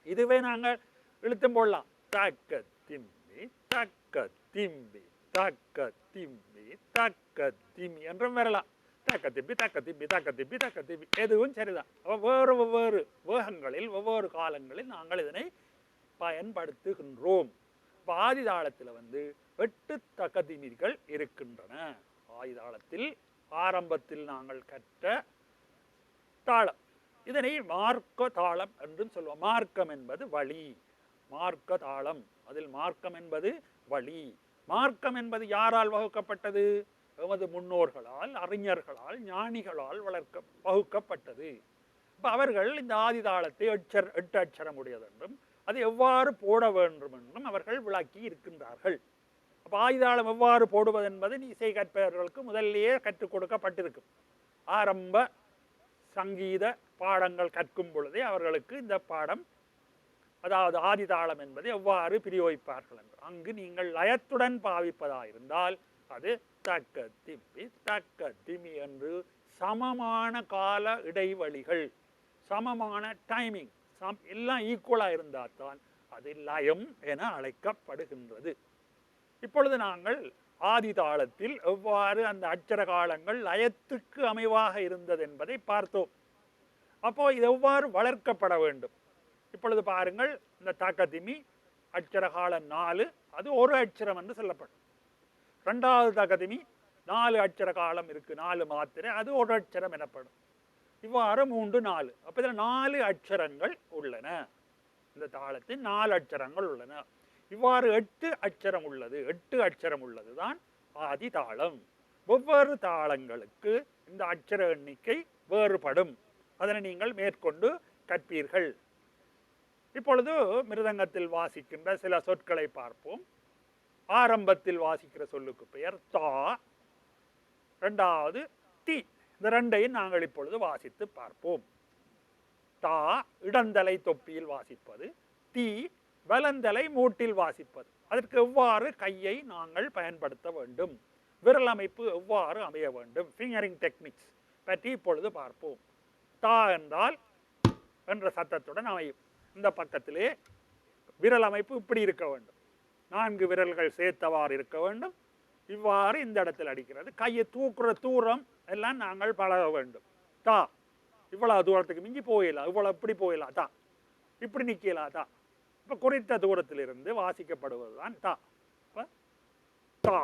Speaker 1: இதுவே நாங்கள் இழுத்தும் போடலாம். தக்க திம்மி தக்க திம்மி தக்க திம்மி தக்க திம்மி என்றும் வரலாம். தக்க திம்பி தக்க திம்பி தக்க திம்பி தக்க திம்பி எதுவும் சரிதான். வெவ்வேறு வேகங்களில் ஒவ்வொரு காலங்களில் நாங்கள் இதனை பயன்படுத்துகின்றோம். ஆதிதாளத்தில் 8 தகதிமிகள் இருக்கின்றன. ஆதிதாளத்தில் ஆரம்பத்தில் நாங்கள் கற்ற தாளம், இதனை மார்க்க தாளம் என்றும் சொல்லுவோம். மார்க்கம் என்பது வழி, மார்க்க தாளம். அதில் மார்க்கம் என்பது வழி. மார்க்கம் என்பது யாரால் வகுக்கப்பட்டது? எமது முன்னோர்களால், அறிஞர்களால், ஞானிகளால் வகுக்கப்பட்டது. இப்போ அவர்கள் இந்த ஆதிதாளத்தை 8 அட்சரம் உடையது என்றும் அதை எவ்வாறு போட வேண்டும் என்றும் அவர்கள் விளக்கி இருக்கின்றார்கள். அப்போ ஆதிதாளம் எவ்வாறு போடுவது என்பது இசை கற்பவர்களுக்கு முதல்லையே கற்றுக் கொடுக்கப்பட்டிருக்கும். ஆரம்ப சங்கீத பாடங்கள் கற்கும் பொழுதே அவர்களுக்கு இந்த பாடம், அதாவது ஆதிதாளம் என்பதை எவ்வாறு பிரயோகிப்பார்கள் என்று. அங்கு நீங்கள் லயத்துடன் பாவிப்பதாயிருந்தால் அது தக்க திம்மி தக்க திமி என்று சமமான கால இடைவெளிகள், சமமான டைமிங், எல்லாம் ஈக்குவலாக இருந்தால் தான் அது லயம் என அழைக்கப்படுகின்றது. இப்பொழுது நாங்கள் ஆதிதாளத்தில் எவ்வாறு அந்த அட்சர காலங்கள் லயத்துக்கு அமைவாக இருந்தது என்பதை பார்த்தோம். அப்போ இது எவ்வாறு வளர்க்கப்பட வேண்டும்? இப்பொழுது பாருங்கள், இந்த தகதிமி அட்சர காலம் 4, அது ஒரு அட்சரம் என்று சொல்லப்படும். 2வது தகதிமி 4 அட்சர காலம் இருக்கு, 4 மாத்திரை, அது ஒரு அட்சரம் எனப்படும். இவ்வாறு 3, 4. அப்போ இதில் 4 அட்சரங்கள் உள்ளன. இந்த தாளத்தில் 4 அட்சரங்கள் உள்ளன. இவ்வாறு 8 அட்சரம் உள்ளது. 8 அட்சரம் உள்ளது தான் ஆதி தாளம். ஒவ்வொரு தாளங்களுக்கு இந்த அட்சர எண்ணிக்கை வேறுபடும். அதனை நீங்கள் மேற்கொண்டு கற்பீர்கள். இப்பொழுது மிருதங்கத்தில் வாசிக்கின்ற சில சொற்களை பார்ப்போம். ஆரம்பத்தில் வாசிக்கிற சொல்லுக்கு பெயர் தா, 2வது தி. இந்த 2ஐயும் நாங்கள் இப்பொழுது வாசித்து பார்ப்போம். தா இடந்தலை தொப்பியில் வாசிப்பது, தி வலந்தலை மூட்டில் வாசிப்பது. அதற்கு எவ்வாறு கையை நாங்கள் பயன்படுத்த வேண்டும், விரல் அமைப்பு எவ்வாறு அமைய வேண்டும், ஃபிங்கரிங் டெக்னிக்ஸ் பற்றி இப்பொழுது பார்ப்போம். தா என்றால் என்ற சத்தத்துடன் அமையும். இந்த பக்கத்திலே விரல் அமைப்பு இப்படி இருக்க வேண்டும், 4 விரல்கள் சேர்த்தவாறு இருக்க வேண்டும். இவ்வாறு இந்த இடத்தில் அடிக்கிறது. கையை தூக்குற தூரம் எல்லாம் நாங்கள் பழக வேண்டும். தா இவ்வளவு தூரத்துக்கு மிஞ்சி போயிடலாம், இவ்வளவு இப்படி போயிடலாம், தா இப்படி நிற்கலாம், தா. இப்போ குறித்த தூரத்திலிருந்து வாசிக்கப்படுவதுதான் தா. தா.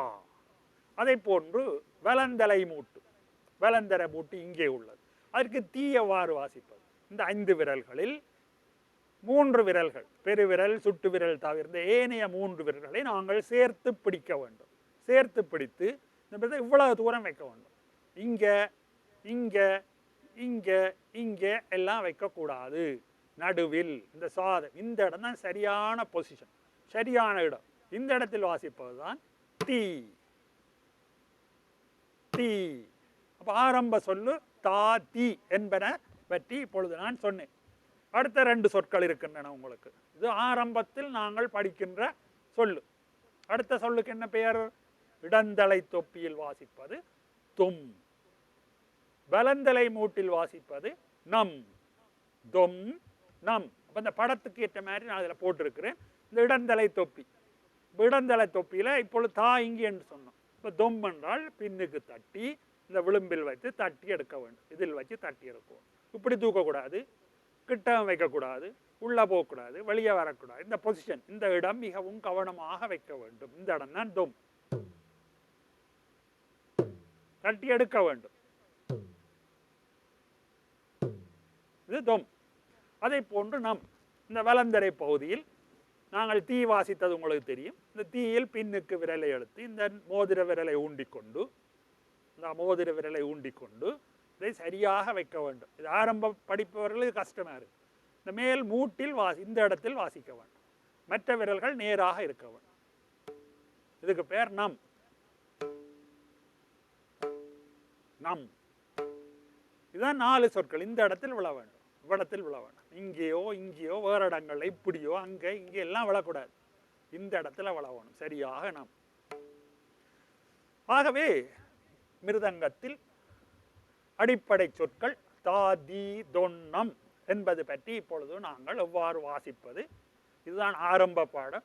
Speaker 1: அதை போன்று வலந்தலை மூட்டு, வலந்தரை மூட்டு இங்கே உள்ளது. அதற்கு தீ எவ்வாறு வாசிப்பது? இந்த 5 விரல்களில் 3 விரல்கள், பெருவிரல் சுட்டு விரல் தவிர்ந்த ஏனைய 3 விரல்களை நாங்கள் சேர்த்து பிடிக்க வேண்டும். சேர்த்து பிடித்து இந்த இவ்வளவு தூரம் வைக்க வேண்டும். இங்கே இங்கே இங்கே இங்கே எல்லாம் வைக்கக்கூடாது. நடுவில் இந்த சாதம், இந்த இடம் தான் சரியான பொசிஷன், சரியான இடம். இந்த இடத்தில் வாசிப்பது தான் தீ. தீ. அப்போ ஆரம்ப சொல்லு தா தி என்பன பற்றி இப்பொழுது நான் சொன்னேன். அடுத்த 2 சொற்கள் இருக்கின்றன உங்களுக்கு. இது ஆரம்பத்தில் நாங்கள் படிக்கின்ற சொல்லு. அடுத்த சொல்லுக்கு என்ன பெயர்? இடந்தலை தொப்பியில் வாசிப்பது தொம், வலந்தலை மூட்டில் வாசிப்பது நம். தொம் நம். அப்போ இந்த படத்துக்கு ஏற்ற மாதிரி நான் அதில் போட்டிருக்கிறேன். இந்த இடந்தலை தொப்பி, இடந்தலை தொப்பியில் இப்பொழுது தா இங்கே என்று சொன்னோம். இப்போ தொம் என்றால் பின்னுக்கு தட்டி இந்த விளிம்பில் வைத்து தட்டி எடுக்க வேண்டும். இதில் வச்சு தட்டி எடுக்கும். இப்படி தூக்கக்கூடாது, கிட்ட வைக்கக்கூடாது, உள்ளே போகக்கூடாது, வெளியே வரக்கூடாது. இந்த பொசிஷன், இந்த இடம் மிகவும் கவனமாக வைக்க வேண்டும். இந்த இடம் தான் தொம். தட்டி எடுக்க வேண்டும். இது தொம். அதை போன்று நம் இந்த வலந்தரை பகுதியில் நாங்கள் தீ வாசித்தது உங்களுக்கு தெரியும். இந்த தீயில் பின்னுக்கு விரலை எடுத்து இந்த மோதிர விரலை ஊண்டிக்கொண்டு இதை சரியாக வைக்க வேண்டும். இது ஆரம்ப படிப்பவர்களுக்கு கஷ்டமாக இருக்கு. இந்த மேல் மூட்டில் இந்த இடத்தில் வாசிக்க வேண்டும். மற்ற விரல்கள் நேராக இருக்க வேண்டும். இதுக்கு பேர் நம். நம். இதுதான் 4 சொற்கள். இந்த இடத்தில் விழ வேண்டும், இவ்விடத்தில் விழ வேண்டும். இங்கேயோ வேறு இடங்கள்ல இப்படியோ அங்கே இங்கே எல்லாம் விழக்கூடாது. இந்த இடத்துல விழ வேணும் சரியாக நம். ஆகவே மிருதங்கத்தில் அடிப்படை சொற்கள் தா தி தொன்னம் என்பது பற்றி இப்பொழுது நாங்கள் எவ்வாறு வாசிப்பது, இதுதான் ஆரம்ப பாடம்.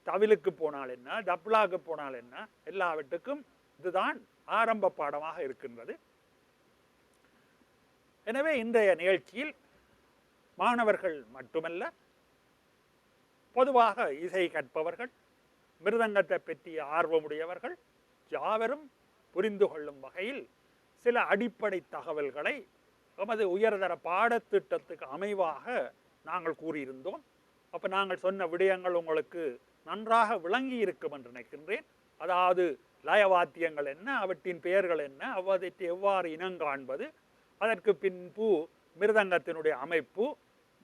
Speaker 1: தவிலுக்கு போனால் என்ன, தப்லாக்கு போனால் என்ன, எல்லாவற்றுக்கும் இதுதான் ஆரம்ப பாடமாக இருக்கின்றது. எனவே இன்றைய நிகழ்ச்சியில் மாணவர்கள் மட்டுமல்ல, பொதுவாக இசை கற்பவர்கள், மிருதங்கத்தை பற்றிய ஆர்வமுடையவர்கள் யாவரும் புரிந்து கொள்ளும் வகையில் சில அடிப்படை தகவல்களை எமது உயர்தர பாடத்திட்டத்துக்கு அமைவாக நாங்கள் கூறியிருந்தோம். அப்போ நாங்கள் சொன்ன விடயங்கள் உங்களுக்கு நன்றாக விளங்கி இருக்கும் என்று நினைக்கின்றேன். அதாவது லயவாத்தியங்கள் என்ன, அவற்றின் பெயர்கள் என்ன, அவற்றை எவ்வாறு இனங்காண்பது, அதற்கு பின்பு மிருதங்கத்தினுடைய அமைப்பு,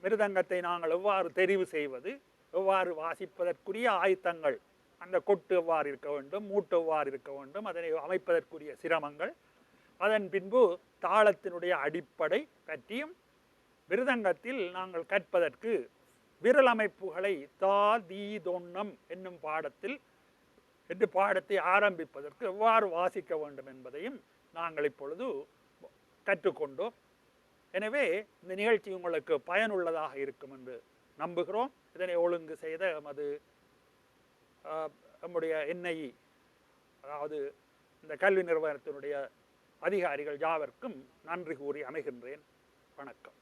Speaker 1: மிருதங்கத்தை நாங்கள் எவ்வாறு தெரிவு செய்வது, எவ்வாறு வாசிப்பதற்குரிய ஆயத்தங்கள், அந்த கொட்டு எவ்வாறு இருக்க வேண்டும், மூட்டு எவ்வாறு இருக்க வேண்டும், அதனை அமைப்பதற்குரிய சிரமங்கள், அதன் பின்பு தாளத்தினுடைய அடிப்படை பற்றியும், மிருதங்கத்தில் நாங்கள் கற்பதற்கு விரல் அமைப்புகளை தா தி தொன்னம் என்னும் பாடத்தை ஆரம்பிப்பதற்கு எவ்வாறு வாசிக்க வேண்டும் என்பதையும் நாங்கள் இப்பொழுது கற்றுக்கொண்டோம். எனவே இந்த நிகழ்ச்சி உங்களுக்கு பயனுள்ளதாக இருக்கும் என்று நம்புகிறோம். இதனை ஒழுங்கு செய்த நம்முடைய NIE, அதாவது இந்த கல்வி நிறுவனத்தினுடைய அதிகாரிகள் யாவருக்கும் நன்றி கூறி அமைகின்றேன். வணக்கம்.